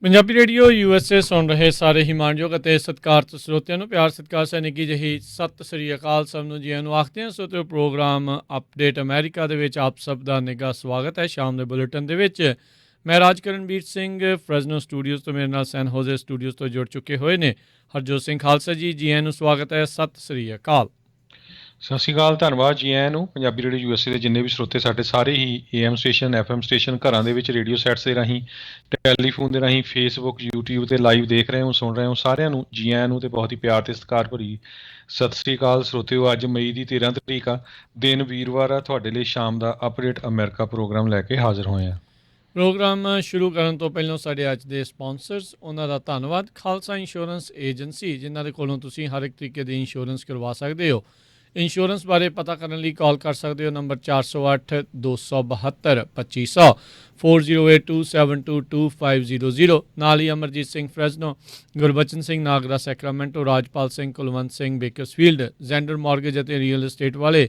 Punjabi radio USA ਸੁਣ ਰਹੇ ਸਾਰੇ ਹੀ ਮਾਣਯੋਗ ਅਤੇ ਸਤਿਕਾਰਤ ਸਰੋਤਿਆਂ ਨੂੰ ਪਿਆਰ ਸਤਿਕਾਰ ਸਹਿ ਨਿੱਘੀ ਜਿਹੀ ਸਤਿ ਸ੍ਰੀ ਅਕਾਲ। ਸਭ ਨੂੰ ਜੀ ਨੂੰ ਆਖਦੇ ਹਾਂ। ਸੋ ਪ੍ਰੋਗਰਾਮ ਅਪਡੇਟ ਅਮਰੀਕਾ ਦੇ ਵਿੱਚ ਆਪ ਸਭ ਦਾ ਨਿੱਘਾ ਸਵਾਗਤ ਹੈ। ਸ਼ਾਮ ਦੇ ਬੁਲੇਟਿਨ ਦੇ ਵਿੱਚ ਮੈਂ ਰਾਜਕਰਨਵੀਰ ਸਿੰਘ ਫਰੈਜ਼ਨੋ ਸਟੂਡੀਓਜ਼ ਤੋਂ ਮੇਰੇ ਨਾਲ ਸੈਨ ਹੋਜ਼ੇ ਸਟੂਡੀਓਜ਼ ਤੋਂ ਜੁੜ ਚੁੱਕੇ ਹੋਏ ਨੇ ਹਰਜੋਤ ਸਿੰਘ ਖਾਲਸਾ ਜੀ ਨੂੰ ਸਵਾਗਤ ਹੈ। ਸਤਿ ਸ੍ਰੀ ਅਕਾਲ। ਸਤਿ ਸ਼੍ਰੀ ਅਕਾਲ, ਧੰਨਵਾਦ ਜੀ ਆਇਆਂ ਨੂੰ। ਪੰਜਾਬੀ ਰੇਡੀਓ USA ਦੇ ਜਿੰਨੇ ਵੀ ਸਰੋਤੇ ਸਾਡੇ ਸਾਰੇ ਹੀ AM ਸਟੇਸ਼ਨ FM ਸਟੇਸ਼ਨ ਘਰਾਂ ਦੇ ਵਿੱਚ ਰੇਡੀਓ ਸੈਟਸ ਦੇ ਰਾਹੀਂ ਟੈਲੀਫੋਨ ਦੇ ਰਾਹੀਂ ਫੇਸਬੁੱਕ YouTube ਤੇ ਲਾਈਵ ਦੇਖ ਰਹੇ ਹੋ ਸੁਣ ਰਹੇ ਹੋ ਸਾਰਿਆਂ ਨੂੰ ਜੀ ਆਇਆਂ ਨੂੰ ਤੇ ਬਹੁਤ ਹੀ ਪਿਆਰ ਤੇ ਸਤਿਕਾਰ ਭਰੀ ਸਤਿ ਸ਼੍ਰੀ ਅਕਾਲ ਸਰੋਤਿਓ। ਅੱਜ ਮਈ ਦੀ 13 ਤਰੀਕ ਆ, ਦਿਨ ਵੀਰਵਾਰ ਆ। ਤੁਹਾਡੇ ਲਈ ਸ਼ਾਮ ਦਾ ਅਪਡੇਟ ਅਮਰੀਕਾ ਪ੍ਰੋਗਰਾਮ ਲੈ ਕੇ ਹਾਜ਼ਰ ਹੋਏ ਆ। ਪ੍ਰੋਗਰਾਮ ਸ਼ੁਰੂ ਕਰਨ ਤੋਂ ਪਹਿਲਾਂ ਸਾਡੇ ਅੱਜ ਦੇ ਸਪਾਂਸਰਸ ਉਹਨਾਂ ਦਾ ਧੰਨਵਾਦ। ਖਾਲਸਾ ਇੰਸ਼ੋਰੈਂਸ ਏਜੰਸੀ ਜਿਨ੍ਹਾਂ ਦੇ ਕੋਲੋਂ ਤੁਸੀਂ ਹਰ ਇੱਕ ਤਰੀਕੇ ਦੀ ਇੰਸ਼ੋਰੈਂਸ ਕਰਵਾ ਸਕਦੇ ਹੋ। ਇੰਸ਼ੋਰੈਂਸ ਬਾਰੇ ਪਤਾ ਕਰਨ ਲਈ ਕਾਲ ਕਰ ਸਕਦੇ ਹੋ ਨੰਬਰ 408 272 2500 4082722500। ਨਾਲ ਹੀ Amarjit Singh Fresno, Gurbachan Singh Nagra Sacramento, Rajpal Singh Kulwant Singh Bakersfield, Zander mortgage ਅਤੇ ਰੀਅਲ ਏਸਟੇਟ ਵਾਲੇ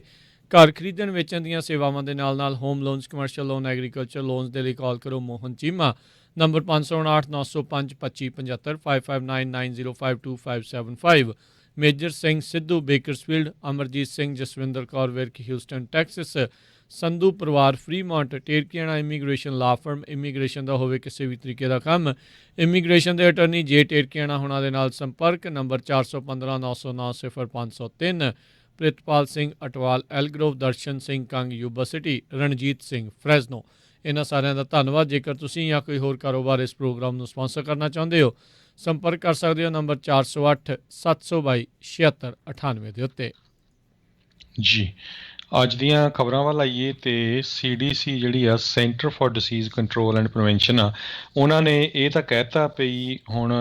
ਘਰ ਖਰੀਦਣ ਵੇਚਣ ਦੀਆਂ ਸੇਵਾਵਾਂ ਦੇ ਨਾਲ home loans, commercial loan, agriculture loans ਦੇ ਲਈ ਕਾਲ ਕਰੋ Mohan Cheema number 559 905 2575 5590525575। Major Singh Sidhu Bakersfield, Amarjit Singh, Jaswinder Kaur Virk, Houston Texas. Sandhu ਪਰਿਵਾਰ Fremont, Terkiana immigration law firm. Immigration ਦਾ ਹੋਵੇ ਕਿਸੇ ਵੀ ਤਰੀਕੇ ਦਾ ਕੰਮ, ਇਮੀਗ੍ਰੇਸ਼ਨ ਦੇ ਅਟਰਨੀ ਜੇ ਟੇਰਕੀਆਣਾ ਹੋਣਾ ਦੇ ਨਾਲ ਸੰਪਰਕ number 415 909 0503। Pritpal Singh Atwal ਐਲਗਰੋਵ, Darshan Singh Kang Yuba city, Ranjit Singh ਫਰੈਜ਼ਨੋ। ਇਹਨਾਂ ਸਾਰਿਆਂ ਦਾ ਧੰਨਵਾਦ। ਜੇਕਰ ਤੁਸੀਂ ਜਾਂ ਕੋਈ ਹੋਰ ਕਾਰੋਬਾਰ ਇਸ ਪ੍ਰੋਗਰਾਮ ਨੂੰ ਸਪਾਂਸਰ ਕਰਨਾ ਚਾਹੁੰਦੇ ਹੋ ਸੰਪਰਕ ਕਰ ਸਕਦੇ ਹੋ ਨੰਬਰ 408 722 7698 ਦੇ ਉੱਤੇ। ਜੀ ਅੱਜ ਦੀਆਂ ਖਬਰਾਂ ਵੱਲ ਆਈਏ ਤੇ CDC ਜਿਹੜੀ ਆ centre for disease control and prevention ਆ, ਉਹਨਾਂ ਨੇ ਇਹ ਤਾਂ ਕਹਿਤਾ ਪਈ ਹੁਣ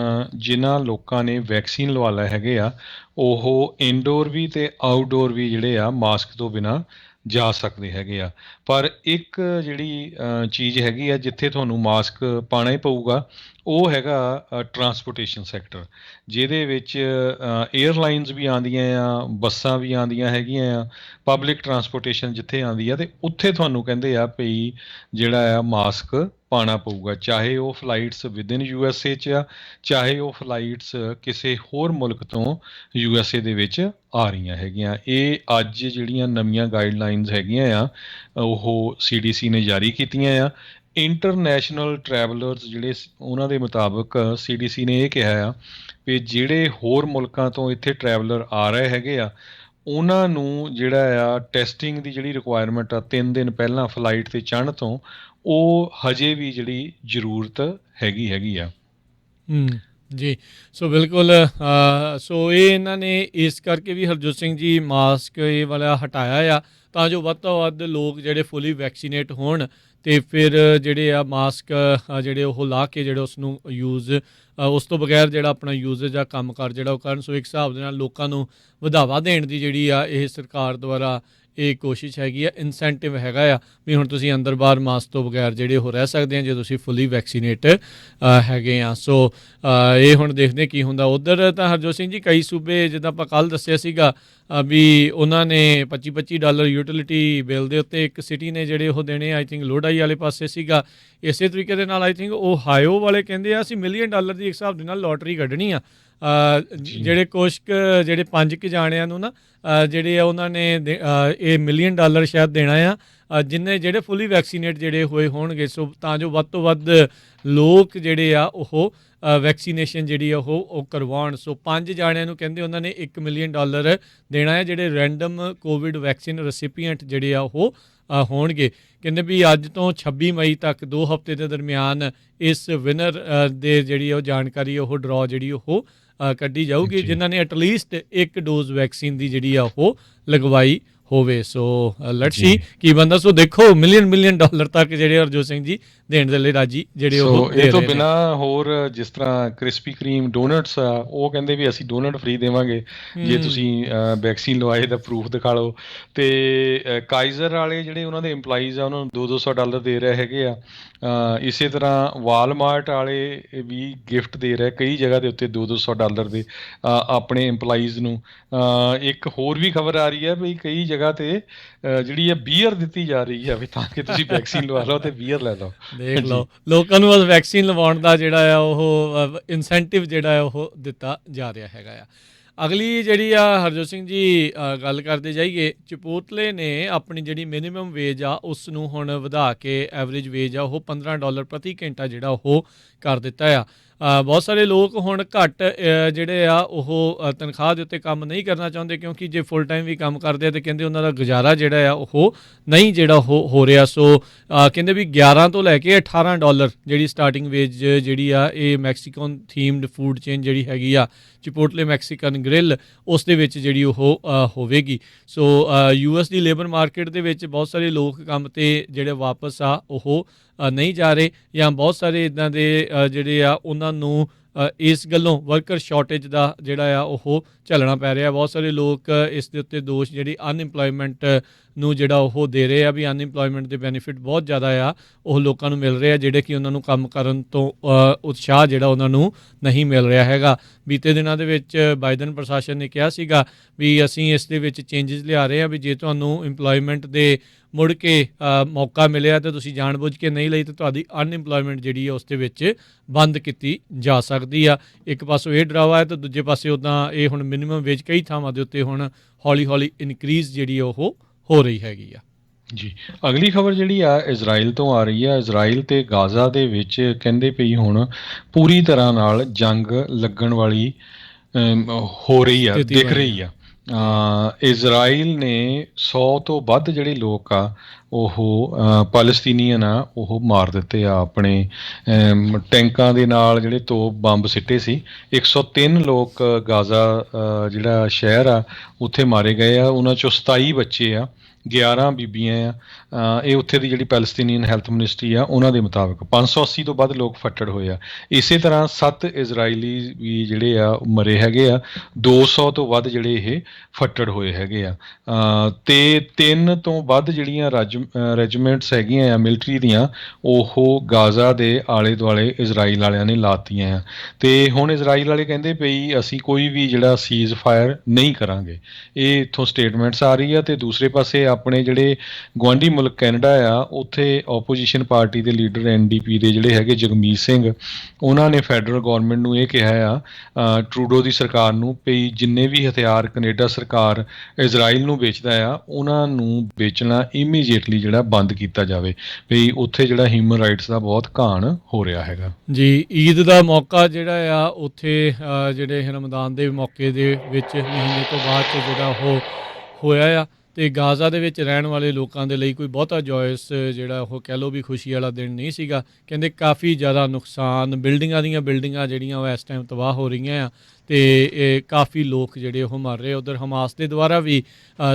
ਜਿਨ੍ਹਾਂ ਲੋਕਾਂ ਨੇ ਵੈਕਸੀਨ ਲਵਾ ਲਏ ਹੈਗੇ ਆ ਉਹ ਇਨਡੋਰ ਵੀ ਤੇ ਆਊਟਡੋਰ ਵੀ ਜਿਹੜੇ ਆ ਮਾਸਕ ਤੋਂ ਬਿਨਾਂ ਜਾ ਸਕਦੇ ਹੈਗੇ ਆ। ਪਰ ਇੱਕ ਜਿਹੜੀ ਚੀਜ਼ ਹੈਗੀ ਆ ਜਿੱਥੇ ਤੁਹਾਨੂੰ ਮਾਸਕ ਪਾਉਣਾ ਹੀ ਪਊਗਾ ਉਹ ਹੈਗਾ ਟਰਾਂਸਪੋਰਟੇਸ਼ਨ ਸੈਕਟਰ, ਜਿਹਦੇ ਵਿੱਚ ਏਅਰਲਾਈਨਸ ਵੀ ਆਉਂਦੀਆਂ ਆ, ਬੱਸਾਂ ਵੀ ਆਉਂਦੀਆਂ ਹੈਗੀਆਂ ਆ, ਪਬਲਿਕ ਟਰਾਂਸਪੋਰਟੇਸ਼ਨ ਜਿੱਥੇ ਆਉਂਦੀ ਆ ਅਤੇ ਉੱਥੇ ਤੁਹਾਨੂੰ ਕਹਿੰਦੇ ਆ ਵੀ ਜਿਹੜਾ ਆ ਮਾਸਕ ਪਾਉਣਾ ਪਊਗਾ, ਚਾਹੇ ਉਹ ਫਲਾਈਟਸ ਵਿਦਿਨ USA 'ਚ ਆ, ਚਾਹੇ ਉਹ ਫਲਾਈਟਸ ਕਿਸੇ ਹੋਰ ਮੁਲਕ ਤੋਂ USA ਦੇ ਵਿੱਚ ਆ ਰਹੀਆਂ ਹੈਗੀਆਂ। ਇਹ ਅੱਜ ਜਿਹੜੀਆਂ ਨਵੀਆਂ ਗਾਈਡਲਾਈਨਸ ਹੈਗੀਆਂ ਆ ਉਹ CDC ਨੇ ਜਾਰੀ ਕੀਤੀਆਂ ਆ। ਇੰਟਰਨੈਸ਼ਨਲ ਟਰੈਵਲਰਸ ਜਿਹੜੇ ਉਹਨਾਂ ਦੇ ਮੁਤਾਬਕ CDC ਨੇ ਇਹ ਕਿਹਾ ਆ ਵੀ ਜਿਹੜੇ ਹੋਰ ਮੁਲਕਾਂ ਤੋਂ ਇੱਥੇ ਟਰੈਵਲਰ ਆ ਰਹੇ ਹੈਗੇ ਆ ਉਹਨਾਂ ਨੂੰ ਜਿਹੜਾ ਆ ਟੈਸਟਿੰਗ ਦੀ ਜਿਹੜੀ ਰਿਕੁਆਇਰਮੈਂਟ ਆ 3 ਦਿਨ ਪਹਿਲਾਂ ਫਲਾਈਟ 'ਤੇ ਚੜ੍ਹਨ ਤੋਂ ਉਹ ਹਜੇ ਵੀ ਜਿਹੜੀ ਜ਼ਰੂਰਤ ਹੈਗੀ ਆ। ਜੀ ਸੋ ਬਿਲਕੁਲ। ਸੋ ਇਹ ਇਹਨਾਂ ਨੇ ਇਸ ਕਰਕੇ ਵੀ ਹਰਜੋਤ ਸਿੰਘ ਜੀ ਮਾਸਕ ਇਹ ਵਾਲਾ ਹਟਾਇਆ ਆ ਤਾਂ ਜੋ ਵੱਧ ਤੋਂ ਵੱਧ ਲੋਕ ਜਿਹੜੇ ਫੁੱਲੀ ਵੈਕਸੀਨੇਟ ਹੋਣ ਅਤੇ ਫਿਰ ਜਿਹੜੇ ਆ ਮਾਸਕ ਜਿਹੜੇ ਉਹ ਲਾ ਕੇ ਜਿਹੜੇ ਉਸ ਨੂੰ ਯੂਜ਼ ਉਸ ਤੋਂ ਬਗੈਰ ਜਿਹੜਾ ਆਪਣਾ ਯੂਜ਼ੇਜ ਆ ਕੰਮ ਕਾਰ ਜਿਹੜਾ ਉਹ ਕਰਨ। ਸੋ ਇੱਕ ਹਿਸਾਬ ਦੇ ਨਾਲ ਲੋਕਾਂ ਨੂੰ ਵਧਾਵਾ ਦੇਣ ਦੀ ਜਿਹੜੀ ਆ ਇਹ ਸਰਕਾਰ ਦੁਆਰਾ ਇਹ ਕੋਸ਼ਿਸ਼ ਹੈਗੀ ਆ, ਇਨਸੈਂਟਿਵ ਹੈਗਾ ਆ ਵੀ ਹੁਣ ਤੁਸੀਂ ਅੰਦਰ ਬਾਹਰ ਮਾਸਕ ਤੋਂ ਬਗੈਰ ਜਿਹੜੇ ਉਹ ਰਹਿ ਸਕਦੇ ਆ ਜੇ ਤੁਸੀਂ ਫੁੱਲੀ ਵੈਕਸੀਨੇਟ ਹੈਗੇ ਆ। ਸੋ ਇਹ ਹੁਣ ਦੇਖਦੇ ਕੀ ਹੁੰਦਾ। ਉੱਧਰ ਤਾਂ ਹਰਜੋਤ ਸਿੰਘ ਜੀ ਕਈ ਸੂਬੇ ਜਿੱਦਾਂ ਆਪਾਂ ਕੱਲ੍ਹ ਦੱਸਿਆ ਸੀਗਾ ਵੀ ਉਹਨਾਂ ਨੇ $25 ਯੂਟਿਲਿਟੀ ਬਿੱਲ ਦੇ ਉੱਤੇ ਇੱਕ ਸਿਟੀ ਨੇ ਜਿਹੜੇ ਉਹ ਦੇਣੇ ਆਈ ਥਿੰਕ ਲੋੜਾਈ ਵਾਲੇ ਪਾਸੇ ਸੀਗਾ। ਇਸੇ ਤਰੀਕੇ ਦੇ ਨਾਲ ਆਈ ਥਿੰਕ ਓਹਾਇਓ ਵਾਲੇ ਕਹਿੰਦੇ ਆ ਅਸੀਂ $1 ਮਿਲੀਅਨ ਦੀ ਇੱਕ ਹਿਸਾਬ ਦੇ ਨਾਲ ਲੋਟਰੀ ਕੱਢਣੀ ਆ। ਜਿਹੜੇ ਕੁਛ ਕੁ ਜਿਹੜੇ 5 ਕੁ ਜਾਣਿਆਂ ਨੂੰ ਨਾ ਜਿਹੜੇ ਆ ਉਹਨਾਂ ਨੇ ਇਹ $1 ਮਿਲੀਅਨ ਸ਼ਾਇਦ ਦੇਣਾ ਆ ਜਿੰਨੇ ਜਿਹੜੇ ਫੁੱਲੀ ਵੈਕਸੀਨੇਟ ਜਿਹੜੇ ਹੋਏ ਹੋਣਗੇ। ਸੋ ਤਾਂ ਜੋ ਵੱਧ ਤੋਂ ਵੱਧ ਲੋਕ ਜਿਹੜੇ ਆ ਉਹ ਵੈਕਸੀਨੇਸ਼ਨ ਜਿਹੜੀ ਉਹ ਕਰਵਾਉਣ। ਸੋ 5 ਜਾਣਿਆਂ ਨੂੰ ਕਹਿੰਦੇ ਉਹਨਾਂ ਨੇ $1 ਮਿਲੀਅਨ ਦੇਣਾ ਹੈ ਜਿਹੜੇ ਰੈਂਡਮ ਕੋਵਿਡ ਵੈਕਸੀਨ ਰੈਸੀਪੀਐਂਟ ਜਿਹੜੇ ਆ ਉਹ ਹੋਣਗੇ। ਕਹਿੰਦੇ ਵੀ ਅੱਜ ਤੋਂ 26 ਮਈ ਤੱਕ 2 ਹਫ਼ਤੇ ਦੇ ਦਰਮਿਆਨ ਇਸ ਵਿਨਰ ਦੇ ਜਿਹੜੀ ਉਹ ਜਾਣਕਾਰੀ ਉਹ ਡਰਾ ਜਿਹੜੀ ਉਹ ਕੱਢੀ ਜਾਊਗੀ ਜਿਨ੍ਹਾਂ ਨੇ ਐਟਲੀਸਟ 1 ਡੋਜ਼ ਵੈਕਸੀਨ ਦੀ ਜਿਹੜੀ ਆ ਉਹ ਲਗਵਾਈ ਹੋਵੇ। ਸੋ ਲੈਟਸ ਸੀ ਕੀ ਬੰਦਾ। ਸੋ ਦੇਖੋ $1 ਮਿਲੀਅਨ ਤੱਕ ਜਿਹੜੇ ਹਰਜੋਤ ਸਿੰਘ ਜੀ ਦੇਣ ਦੇ ਲਈ ਰਾਜੀ ਜਿਹੜੇ ਉਹ ਇਹ ਤੋਂ ਬਿਨਾਂ ਹੋਰ ਜਿਸ ਤਰ੍ਹਾਂ ਕ੍ਰਿਸਪੀ ਕਰੀਮ ਡੋਨਟਸ ਆ ਉਹ ਕਹਿੰਦੇ ਵੀ ਅਸੀਂ ਡੋਨਟ ਫ੍ਰੀ ਦੇਵਾਂਗੇ ਜੇ ਤੁਸੀਂ ਵੈਕਸੀਨ ਲਵਾਏ ਦਾ ਪ੍ਰੂਫ ਦਿਖਾ ਲਓ। ਅਤੇ ਕਾਈਜ਼ਰ ਵਾਲੇ ਜਿਹੜੇ ਉਹਨਾਂ ਦੇ ਇੰਪਲਾਈਜ਼ ਆ ਉਹਨਾਂ ਨੂੰ $200 ਦੇ ਰਹੇ ਹੈਗੇ ਆ। ਇਸੇ ਤਰ੍ਹਾਂ ਵਾਲਮਾਰਟ ਵਾਲੇ ਵੀ ਗਿਫਟ ਦੇ ਰਹੇ ਕਈ ਜਗ੍ਹਾ ਦੇ ਉੱਤੇ $200 ਦੇ ਆਪਣੇ ਇੰਪਲਾਈਜ਼ ਨੂੰ। ਇੱਕ ਹੋਰ ਵੀ ਖਬਰ ਆ ਰਹੀ ਹੈ ਵੀ ਕਈ ਜਗ੍ਹਾ ਜਗ੍ਹਾ ਤੇ ਜਿਹੜੀ ਹੈ ਬੀਅਰ ਦਿੱਤੀ ਜਾ ਰਹੀ ਹੈ ਵੀ ਤਾਂ ਕਿ ਤੁਸੀਂ ਵੈਕਸੀਨ ਲਵਾ ਲਓ ਤੇ ਬੀਅਰ ਲੈ ਲਓ। ਦੇਖ ਜੀ ਲਓ ਲੋਕਾਂ ਨੂੰ ਬਸ ਵੈਕਸੀਨ ਲਵਾਉਣ ਦਾ ਜਿਹੜਾ ਆ ਉਹ ਇਨਸੈਂਟਿਵ ਜਿਹੜਾ ਹੈ ਉਹ ਦਿੱਤਾ ਜਾ ਰਿਹਾ ਹੈਗਾ ਆ। ਅਗਲੀ ਜਿਹੜੀ ਆ ਹਰਜੋਤ ਸਿੰਘ ਜੀ ਗੱਲ ਕਰਦੇ ਜਾਈਏ, ਚਪੋਤਲੇ ਨੇ ਆਪਣੀ ਜਿਹੜੀ ਮਿਨੀਮਮ ਵੇਜ ਆ ਉਸ ਨੂੰ ਹੁਣ ਵਧਾ ਕੇ ਐਵਰੇਜ ਵੇਜ ਆ ਉਹ $15 ਪ੍ਰਤੀ ਘੰਟਾ ਜਿਹੜਾ ਉਹ ਕਰ ਦਿੱਤਾ ਆ। ਬਹੁਤ ਸਾਰੇ ਲੋਕ ਹੁਣ ਘੱਟ ਜਿਹੜੇ ਆ ਉਹ ਤਨਖਾਹ ਦੇ ਉੱਤੇ ਕੰਮ ਨਹੀਂ ਕਰਨਾ ਚਾਹੁੰਦੇ, ਕਿਉਂਕਿ ਜੇ ਫੁੱਲ ਟਾਈਮ ਵੀ ਕੰਮ ਕਰਦੇ ਆ ਤਾਂ ਕਹਿੰਦੇ ਉਹਨਾਂ ਦਾ ਗੁਜ਼ਾਰਾ ਜਿਹੜਾ ਆ ਉਹ ਨਹੀਂ ਜਿਹੜਾ ਉਹ ਹੋ ਰਿਹਾ। ਸੋ ਕਹਿੰਦੇ ਵੀ 11 ਤੋਂ ਲੈ ਕੇ $18 ਜਿਹੜੀ ਸਟਾਰਟਿੰਗ ਵੇਜ ਜਿਹੜੀ ਆ ਇਹ ਮੈਕਸੀਕਨ ਥੀਮਡ ਫੂਡ ਚੇਨ ਜਿਹੜੀ ਹੈਗੀ ਆ ਚਿਪੋਟਲੇ ਮੈਕਸੀਕਨ ਗ੍ਰਿਲ ਉਸ ਦੇ ਵਿੱਚ ਜਿਹੜੀ ਉਹ ਹੋਵੇਗੀ। ਸੋ US ਦੀ ਲੇਬਰ ਮਾਰਕੀਟ ਦੇ ਵਿੱਚ ਬਹੁਤ ਸਾਰੇ ਲੋਕ ਕੰਮ 'ਤੇ ਜਿਹੜੇ ਵਾਪਸ ਆ ਉਹ ਨਹੀਂ ਜਾ ਰਹੇ, ਜਾਂ ਬਹੁਤ ਸਾਰੇ ਇੱਦਾਂ ਦੇ ਜਿਹੜੇ ਆ ਉਹਨਾਂ ਨੂੰ ਇਸ ਗੱਲੋਂ ਵਰਕਰ ਸ਼ਾਰਟੇਜ ਦਾ ਜਿਹੜਾ ਆ ਉਹ ਝੱਲਣਾ ਪੈ ਰਿਹਾ। ਬਹੁਤ ਸਾਰੇ ਲੋਕ ਇਸ ਦੇ ਉੱਤੇ ਦੋਸ਼ ਜਿਹੜੀ ਅਨਇੰਪਲੋਇਮੈਂਟ ਨੂੰ ਜਿਹੜਾ ਉਹ ਦੇ ਰਹੇ ਆ ਵੀ ਅਨਇੰਪਲੋਇਮੈਂਟ ਦੇ ਬੈਨੀਫਿਟ ਬਹੁਤ ਜ਼ਿਆਦਾ ਆ ਉਹ ਲੋਕਾਂ ਨੂੰ ਮਿਲ ਰਹੇ ਆ, ਜਿਹੜੇ ਕਿ ਉਹਨਾਂ ਨੂੰ ਕੰਮ ਕਰਨ ਤੋਂ ਉਤਸ਼ਾਹ ਜਿਹੜਾ ਉਹਨਾਂ ਨੂੰ ਨਹੀਂ ਮਿਲ ਰਿਹਾ ਹੈਗਾ। ਬੀਤੇ ਦਿਨਾਂ ਦੇ ਵਿੱਚ ਬਾਈਡਨ ਪ੍ਰਸ਼ਾਸਨ ਨੇ ਕਿਹਾ ਸੀਗਾ ਵੀ ਅਸੀਂ ਇਸ ਦੇ ਵਿੱਚ ਚੇਂਜਸ ਲਿਆ ਰਹੇ ਹਾਂ ਵੀ ਜੇ ਤੁਹਾਨੂੰ ਇੰਪਲੋਇਮੈਂਟ ਦੇ ਮੁੜ ਕੇ ਮੌਕਾ ਮਿਲਿਆ ਤਾਂ ਤੁਸੀਂ ਜਾਣਬੁੱਝ ਕੇ ਨਹੀਂ ਲਈ ਤਾਂ ਤੁਹਾਡੀ ਅਨਇੰਪਲੋਇਮੈਂਟ ਜਿਹੜੀ ਹੈ ਉਸ ਦੇ ਵਿੱਚ ਬੰਦ ਕੀਤੀ ਜਾ ਸਕਦੀ ਆ। ਇੱਕ ਪਾਸੋਂ ਇਹ ਡਰਾਵਾ ਹੈ ਤਾਂ ਦੂਜੇ ਪਾਸੇ ਉੱਦਾਂ ਇਹ ਹੁਣ ਮਿਨੀਮਮ ਵੇਜ ਕਈ ਥਾਵਾਂ ਦੇ ਉੱਤੇ ਹੁਣ ਹੌਲੀ ਹੌਲੀ ਇਨਕਰੀਜ਼ ਜਿਹੜੀ ਉਹ ਹੋ ਰਹੀ ਹੈਗੀ ਆ। ਜੀ ਅਗਲੀ ਖਬਰ ਜਿਹੜੀ ਆ ਇਜ਼ਰਾਈਲ ਤੋਂ ਆ ਰਹੀ ਆ। ਇਜ਼ਰਾਈਲ ਤੇ ਗਾਜ਼ਾ ਦੇ ਵਿੱਚ ਕਹਿੰਦੇ ਪਈ ਹੁਣ ਪੂਰੀ ਤਰ੍ਹਾਂ ਨਾਲ ਜੰਗ ਲੱਗਣ ਵਾਲੀ ਹੋ ਰਹੀ ਆ, ਦਿਖ ਰਹੀ ਆ। ਇਜ਼ਰਾਈਲ ਨੇ 100 ਤੋਂ ਵੱਧ ਜਿਹੜੇ ਲੋਕ ਆ ਉਹ ਪੈਲਸਤੀਨੀਅਨ ਆ ਉਹ ਮਾਰ ਦਿੱਤੇ ਆ ਆਪਣੇ ਟੈਂਕਾਂ ਦੇ ਨਾਲ, ਜਿਹੜੇ ਤੋਪ ਬੰਬ ਸਿੱਟੇ ਸੀ। 103 ਲੋਕ ਗਾਜ਼ਾ ਜਿਹੜਾ ਸ਼ਹਿਰ ਆ ਉੱਥੇ ਮਾਰੇ ਗਏ ਆ, ਉਹਨਾਂ 'ਚੋਂ 27 ਬੱਚੇ ਆ, 11 ਬੀਬੀਆਂ ਆ। ਇਹ ਉੱਥੇ ਦੀ ਜਿਹੜੀ ਪੈਲਸਤੀਨੀਅਨ ਹੈਲਥ ਮਿਨਿਸਟਰੀ ਆ ਉਹਨਾਂ ਦੇ ਮੁਤਾਬਕ 580 ਤੋਂ ਵੱਧ ਲੋਕ ਫੱਟੜ ਹੋਏ ਆ। ਇਸੇ ਤਰ੍ਹਾਂ 7 ਇਜ਼ਰਾਈਲੀ ਵੀ ਜਿਹੜੇ ਆ ਮਰੇ ਹੈਗੇ ਆ, 200 ਤੋਂ ਵੱਧ ਜਿਹੜੇ ਇਹ ਫੱਟੜ ਹੋਏ ਹੈਗੇ ਆ। ਤੇ 3 ਤੋਂ ਵੱਧ ਜਿਹੜੀਆਂ ਰੈਜੀਮੈਂਟਸ ਹੈਗੀਆਂ ਆ ਮਿਲਟਰੀ ਦੀਆਂ ਉਹ ਗਾਜ਼ਾ ਦੇ ਆਲੇ ਦੁਆਲੇ ਇਜ਼ਰਾਈਲ ਵਾਲਿਆਂ ਨੇ ਲਾਤੀਆਂ ਆ। ਤੇ ਹੁਣ ਇਜ਼ਰਾਈਲ ਵਾਲੇ ਕਹਿੰਦੇ ਪਈ ਅਸੀਂ ਕੋਈ ਵੀ ਜਿਹੜਾ ਸੀਜ਼ ਫਾਇਰ ਨਹੀਂ ਕਰਾਂਗੇ। ਇਹ ਇੱਥੋਂ ਸਟੇਟਮੈਂਟਸ ਆ ਰਹੀ ਆ। ਤੇ ਦੂਸਰੇ ਪਾਸੇ ਆਪਣੇ ਜਿਹੜੇ ਗੁਆਂਢੀ ਮੁਲਕ ਕੈਨੇਡਾ ਆ ਉੱਥੇ ਓਪੋਜੀਸ਼ਨ ਪਾਰਟੀ ਦੇ ਲੀਡਰ NDP ਦੇ ਜਿਹੜੇ ਹੈਗੇ ਜਗਮੀਤ ਸਿੰਘ, ਉਹਨਾਂ ਨੇ ਫੈਡਰਲ ਗੌਰਮੈਂਟ ਨੂੰ ਇਹ ਕਿਹਾ ਆ ਟਰੂਡੋ ਦੀ ਸਰਕਾਰ ਨੂੰ ਵੀ ਜਿੰਨੇ ਵੀ ਹਥਿਆਰ ਕੈਨੇਡਾ ਸਰਕਾਰ ਇਜ਼ਰਾਈਲ ਨੂੰ ਵੇਚਦਾ ਆ ਉਹਨਾਂ ਨੂੰ ਵੇਚਣਾ ਇਮੀਡੀਏਟਲੀ ਜਿਹੜਾ ਬੰਦ ਕੀਤਾ ਜਾਵੇ ਵੀ ਉੱਥੇ ਜਿਹੜਾ ਹਿਊਮਨ ਰਾਈਟਸ ਦਾ ਬਹੁਤ ਘਾਣ ਹੋ ਰਿਹਾ ਹੈਗਾ। ਜੀ ਈਦ ਦਾ ਮੌਕਾ ਜਿਹੜਾ ਆ ਉੱਥੇ ਜਿਹੜੇ ਰਮਦਾਨ ਦੇ ਮੌਕੇ ਦੇ ਵਿੱਚ ਮਹੀਨੇ ਤੋਂ ਬਾਅਦ 'ਚ ਜਿਹੜਾ ਉਹ ਹੋਇਆ ਆ। ਅਤੇ ਗਾਜ਼ਾ ਦੇ ਵਿੱਚ ਰਹਿਣ ਵਾਲੇ ਲੋਕਾਂ ਦੇ ਲਈ ਕੋਈ ਬਹੁਤਾ ਜੋਇਸ ਜਿਹੜਾ ਉਹ ਕਹਿ ਲਓ ਵੀ ਖੁਸ਼ੀ ਵਾਲਾ ਦਿਨ ਨਹੀਂ ਸੀਗਾ। ਕਹਿੰਦੇ ਕਾਫੀ ਜ਼ਿਆਦਾ ਨੁਕਸਾਨ, ਬਿਲਡਿੰਗਾਂ ਦੀਆਂ ਬਿਲਡਿੰਗਾਂ ਜਿਹੜੀਆਂ ਉਹ ਇਸ ਟਾਈਮ ਤਬਾਹ ਹੋ ਰਹੀਆਂ ਆ ਅਤੇ ਇਹ ਕਾਫੀ ਲੋਕ ਜਿਹੜੇ ਉਹ ਮਰ ਰਹੇ। ਉੱਧਰ ਹਮਾਸ ਦੇ ਦੁਆਰਾ ਵੀ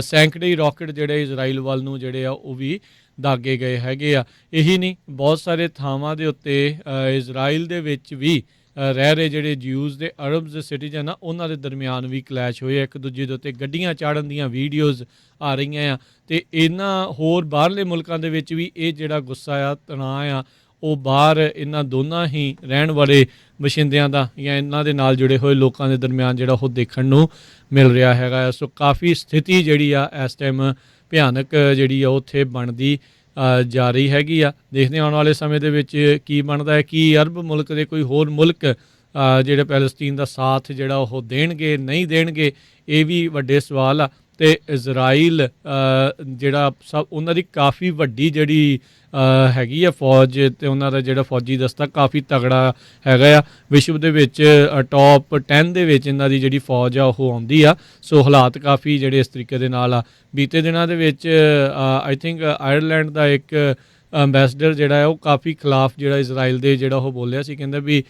ਸੈਂਕੜੇ ਰਾਕਟ ਜਿਹੜੇ ਇਜ਼ਰਾਈਲ ਵੱਲ ਨੂੰ ਜਿਹੜੇ ਆ ਉਹ ਵੀ ਦਾਗੇ ਗਏ ਹੈਗੇ ਆ। ਇਹੀ ਨਹੀਂ, ਬਹੁਤ ਸਾਰੇ ਥਾਵਾਂ ਦੇ ਉੱਤੇ ਇਜ਼ਰਾਈਲ ਦੇ ਵਿੱਚ ਵੀ ਰਹਿ ਰਹੇ ਜਿਹੜੇ ਜਿਊਜ਼ ਦੇ ਅਰਬਜ਼ ਸਿਟੀਜ਼ਨ ਆ ਉਹਨਾਂ ਦੇ ਦਰਮਿਆਨ ਵੀ ਕਲੈਸ਼ ਹੋਏ। ਇੱਕ ਦੂਜੇ ਦੇ ਉੱਤੇ ਗੱਡੀਆਂ ਚਾੜਨ ਦੀਆਂ ਵੀਡੀਓਜ਼ ਆ ਰਹੀਆਂ ਆ। ਅਤੇ ਇਹਨਾਂ ਹੋਰ ਬਾਹਰਲੇ ਮੁਲਕਾਂ ਦੇ ਵਿੱਚ ਵੀ ਇਹ ਜਿਹੜਾ ਗੁੱਸਾ ਆ, ਤਣਾਅ ਆ, ਉਹ ਬਾਹਰ ਇਹਨਾਂ ਦੋਨਾਂ ਹੀ ਰਹਿਣ ਵਾਲੇ ਵਸਿੰਦਿਆਂ ਦਾ ਜਾਂ ਇਹਨਾਂ ਦੇ ਨਾਲ ਜੁੜੇ ਹੋਏ ਲੋਕਾਂ ਦੇ ਦਰਮਿਆਨ ਜਿਹੜਾ ਉਹ ਦੇਖਣ ਨੂੰ ਮਿਲ ਰਿਹਾ ਹੈਗਾ। ਸੋ ਕਾਫੀ ਸਥਿਤੀ ਜਿਹੜੀ ਆ ਇਸ ਟਾਈਮ ਭਿਆਨਕ ਜਿਹੜੀ ਆ ਉੱਥੇ ਬਣਦੀ ਜਾ ਰਹੀ ਹੈਗੀ ਆ। ਦੇਖਦੇ ਆਉਣ ਵਾਲੇ ਸਮੇਂ ਦੇ ਵਿੱਚ ਕੀ ਬਣਦਾ ਹੈ, ਕੀ ਅਰਬ ਮੁਲਕ ਦੇ ਕੋਈ ਹੋਰ ਮੁਲਕ ਜਿਹੜੇ ਪੈਲਸਤੀਨ ਦਾ ਸਾਥ ਜਿਹੜਾ ਉਹ ਦੇਣਗੇ ਨਹੀਂ ਦੇਣਗੇ, ਇਹ ਵੀ ਵੱਡੇ ਸਵਾਲ ਆ। ਅਤੇ ਇਜ਼ਰਾਈਲ ਜਿਹੜਾ ਉਹਨਾਂ ਦੀ ਕਾਫੀ ਵੱਡੀ ਜਿਹੜੀ ਹੈਗੀ ਆ ਫੌਜ, ਅਤੇ ਉਹਨਾਂ ਦਾ ਜਿਹੜਾ ਫੌਜੀ ਦਸਤਾ ਕਾਫੀ ਤਗੜਾ ਹੈਗਾ ਆ। ਵਿਸ਼ਵ ਦੇ ਵਿੱਚ ਟੌਪ 10 ਦੇ ਵਿੱਚ ਇਹਨਾਂ ਦੀ ਜਿਹੜੀ ਫੌਜ ਆ ਉਹ ਆਉਂਦੀ ਆ। ਸੋ ਹਾਲਾਤ ਕਾਫੀ ਜਿਹੜੇ ਇਸ ਤਰੀਕੇ ਦੇ ਨਾਲ ਆ। ਬੀਤੇ ਦਿਨਾਂ ਦੇ ਵਿੱਚ ਆਈ ਥਿੰਕ ਆਇਰਲੈਂਡ ਦਾ ਇੱਕ ਅੰਬੈਸਡਰ ਜਿਹੜਾ ਹੈ ਉਹ ਕਾਫੀ ਖਿਲਾਫ ਜਿਹੜਾ ਇਜ਼ਰਾਈਲ ਦੇ ਜਿਹੜਾ ਉਹ ਬੋਲਿਆ ਸੀ। ਕਹਿੰਦਾ ਵੀ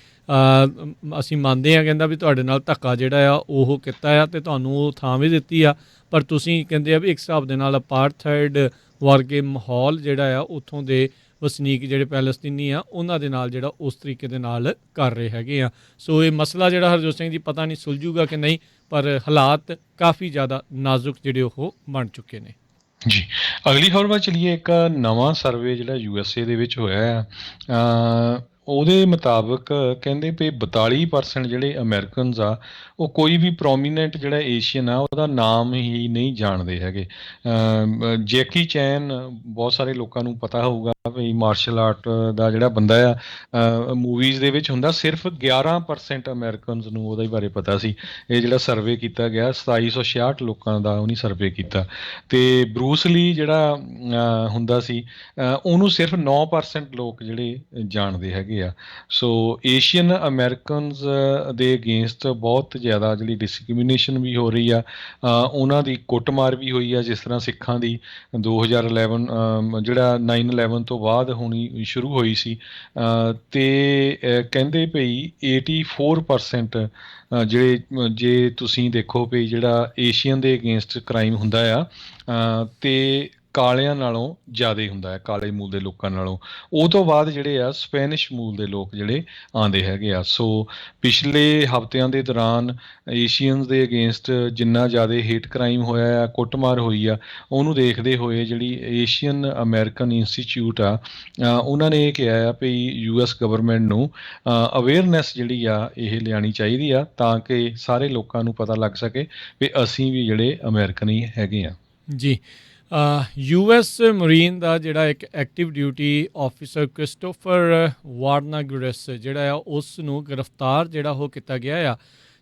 ਅਸੀਂ ਮੰਨਦੇ ਹਾਂ, ਕਹਿੰਦਾ ਵੀ ਤੁਹਾਡੇ ਨਾਲ ਧੱਕਾ ਜਿਹੜਾ ਆ ਉਹ ਕੀਤਾ ਆ ਅਤੇ ਤੁਹਾਨੂੰ ਉਹ ਥਾਂ ਵੀ ਦਿੱਤੀ ਆ, ਪਰ ਤੁਸੀਂ ਕਹਿੰਦੇ ਆ ਵੀ ਇੱਕ ਹਿਸਾਬ ਦੇ ਨਾਲ ਅਪਾਰਥਾਈਡ ਵਰਗੇ ਮਾਹੌਲ ਜਿਹੜਾ ਆ ਉੱਥੋਂ ਦੇ ਵਸਨੀਕ ਜਿਹੜੇ ਪੈਲਸਤੀਨੀ ਆ ਉਹਨਾਂ ਦੇ ਨਾਲ ਜਿਹੜਾ ਉਸ ਤਰੀਕੇ ਦੇ ਨਾਲ ਕਰ ਰਹੇ ਹੈਗੇ ਆ। ਸੋ ਇਹ ਮਸਲਾ ਜਿਹੜਾ ਹਰਜੋਤ ਸਿੰਘ ਜੀ ਪਤਾ ਨਹੀਂ ਸੁਲਝੂਗਾ ਕਿ ਨਹੀਂ, ਪਰ ਹਾਲਾਤ ਕਾਫੀ ਜ਼ਿਆਦਾ ਨਾਜ਼ੁਕ ਜਿਹੜੇ ਉਹ ਬਣ ਚੁੱਕੇ ਨੇ। ਜੀ ਅਗਲੀ ਖਬਰ ਵੱਲ ਚਲੀਏ। ਇੱਕ ਨਵਾਂ ਸਰਵੇ ਜਿਹੜਾ USA ਦੇ ਵਿੱਚ ਹੋਇਆ ਆ ਉਹਦੇ ਮੁਤਾਬਕ ਕਹਿੰਦੇ ਵੀ 42% ਜਿਹੜੇ ਅਮਰੀਕਨਸ ਆ ਉਹ ਕੋਈ ਵੀ ਪ੍ਰੋਮੀਨੈਂਟ ਜਿਹੜਾ ਏਸ਼ੀਅਨ ਆ ਉਹਦਾ ਨਾਮ ਹੀ ਨਹੀਂ ਜਾਣਦੇ ਹੈਗੇ। ਜੈਕੀ ਚੈਨ ਬਹੁਤ ਸਾਰੇ ਲੋਕਾਂ ਨੂੰ ਪਤਾ ਹੋਊਗਾ ਵੀ ਮਾਰਸ਼ਲ ਆਰਟ ਦਾ ਜਿਹੜਾ ਬੰਦਾ ਆ, ਮੂਵੀਜ਼ ਦੇ ਵਿੱਚ ਹੁੰਦਾ। ਸਿਰਫ 11% ਅਮਰੀਕਨਸ ਨੂੰ ਉਹਦੇ ਬਾਰੇ ਪਤਾ ਸੀ। ਇਹ ਜਿਹੜਾ ਸਰਵੇ ਕੀਤਾ ਗਿਆ 2766 ਲੋਕਾਂ ਦਾ ਉਹਨੇ ਸਰਵੇ ਕੀਤਾ। ਤੇ ਬਰੂਸ ਲੀ ਜਿਹੜਾ ਹੁੰਦਾ ਸੀ, ਉਹਨੂੰ ਸਿਰਫ 9% ਲੋਕ ਜਿਹੜੇ ਜਾਣਦੇ ਹੈਗੇ ਆ। ਸੋ ਏਸ਼ੀਅਨ ਅਮਰੀਕਨਸ ਦੇ ਅਗੇਂਸਟ ਬਹੁਤ ਜ਼ਿਆਦਾ ਜਿਹੜੀ ਡਿਸਕ੍ਰਿਮੀਨੇਸ਼ਨ ਵੀ ਹੋ ਰਹੀ ਆ। ਉਹਨਾਂ ਦੀ ਕੁੱਟਮਾਰ ਵੀ ਹੋਈ ਆ, ਜਿਸ ਤਰ੍ਹਾਂ ਸਿੱਖਾਂ ਦੀ 2011 ਜਿਹੜਾ 9/11 ਤੋਂ ਬਾਅਦ ਹੋਣੀ ਸ਼ੁਰੂ ਹੋਈ ਸੀ। ਤੇ ਕਹਿੰਦੇ ਭਈ 84% ਜੇ ਤੁਸੀਂ ਦੇਖੋ ਵੀ ਜਿਹੜਾ ਏਸ਼ੀਅਨ ਦੇ ਅਗੇਂਸਟ ਕ੍ਰਾਈਮ ਹੁੰਦਾ ਆ, ਤੇ ਕਾਲਿਆਂ ਨਾਲੋਂ ਜ਼ਿਆਦਾ ਹੁੰਦਾ ਹੈ, ਕਾਲੇ ਮੂਲ ਦੇ ਲੋਕਾਂ ਨਾਲੋਂ। ਉਹ ਤੋਂ ਬਾਅਦ ਜਿਹੜੇ ਆ ਸਪੈਨਿਸ਼ ਮੂਲ ਦੇ ਲੋਕ ਜਿਹੜੇ ਆਉਂਦੇ ਹੈਗੇ ਆ। ਸੋ ਪਿਛਲੇ ਹਫ਼ਤਿਆਂ ਦੇ ਦੌਰਾਨ ਏਸ਼ੀਅਨਸ ਦੇ ਅਗੇਂਸਟ ਜਿੰਨਾ ਜ਼ਿਆਦਾ ਹੇਟ ਕ੍ਰਾਈਮ ਹੋਇਆ ਆ, ਕੁੱਟਮਾਰ ਹੋਈ ਆ, ਉਹਨੂੰ ਦੇਖਦੇ ਹੋਏ ਜਿਹੜੀ ਏਸ਼ੀਅਨ ਅਮਰੀਕਨ ਇੰਸਟੀਚਿਊਟ ਆ, ਉਹਨਾਂ ਨੇ ਇਹ ਕਿਹਾ ਆ ਵੀ US ਗਵਰਨਮੈਂਟ ਨੂੰ ਅਵੇਅਰਨੈਸ ਜਿਹੜੀ ਆ ਇਹ ਲਿਆਉਣੀ ਚਾਹੀਦੀ ਆ, ਤਾਂ ਕਿ ਸਾਰੇ ਲੋਕਾਂ ਨੂੰ ਪਤਾ ਲੱਗ ਸਕੇ ਵੀ ਅਸੀਂ ਵੀ ਜਿਹੜੇ ਅਮਰੀਕਨ ਹੀ ਹੈਗੇ ਆ। ਜੀ। US ਮਰੀਨ ਦਾ ਜਿਹੜਾ ਇੱਕ ਐਕਟਿਵ ਡਿਊਟੀ ਆਫਿਸਰ ਕ੍ਰਿਸਟੋਫਰ ਵਾਰਨਾਗਰਸ ਜਿਹੜਾ ਆ, ਉਸ ਨੂੰ ਗ੍ਰਿਫਤਾਰ ਜਿਹੜਾ ਉਹ ਕੀਤਾ ਗਿਆ ਆ।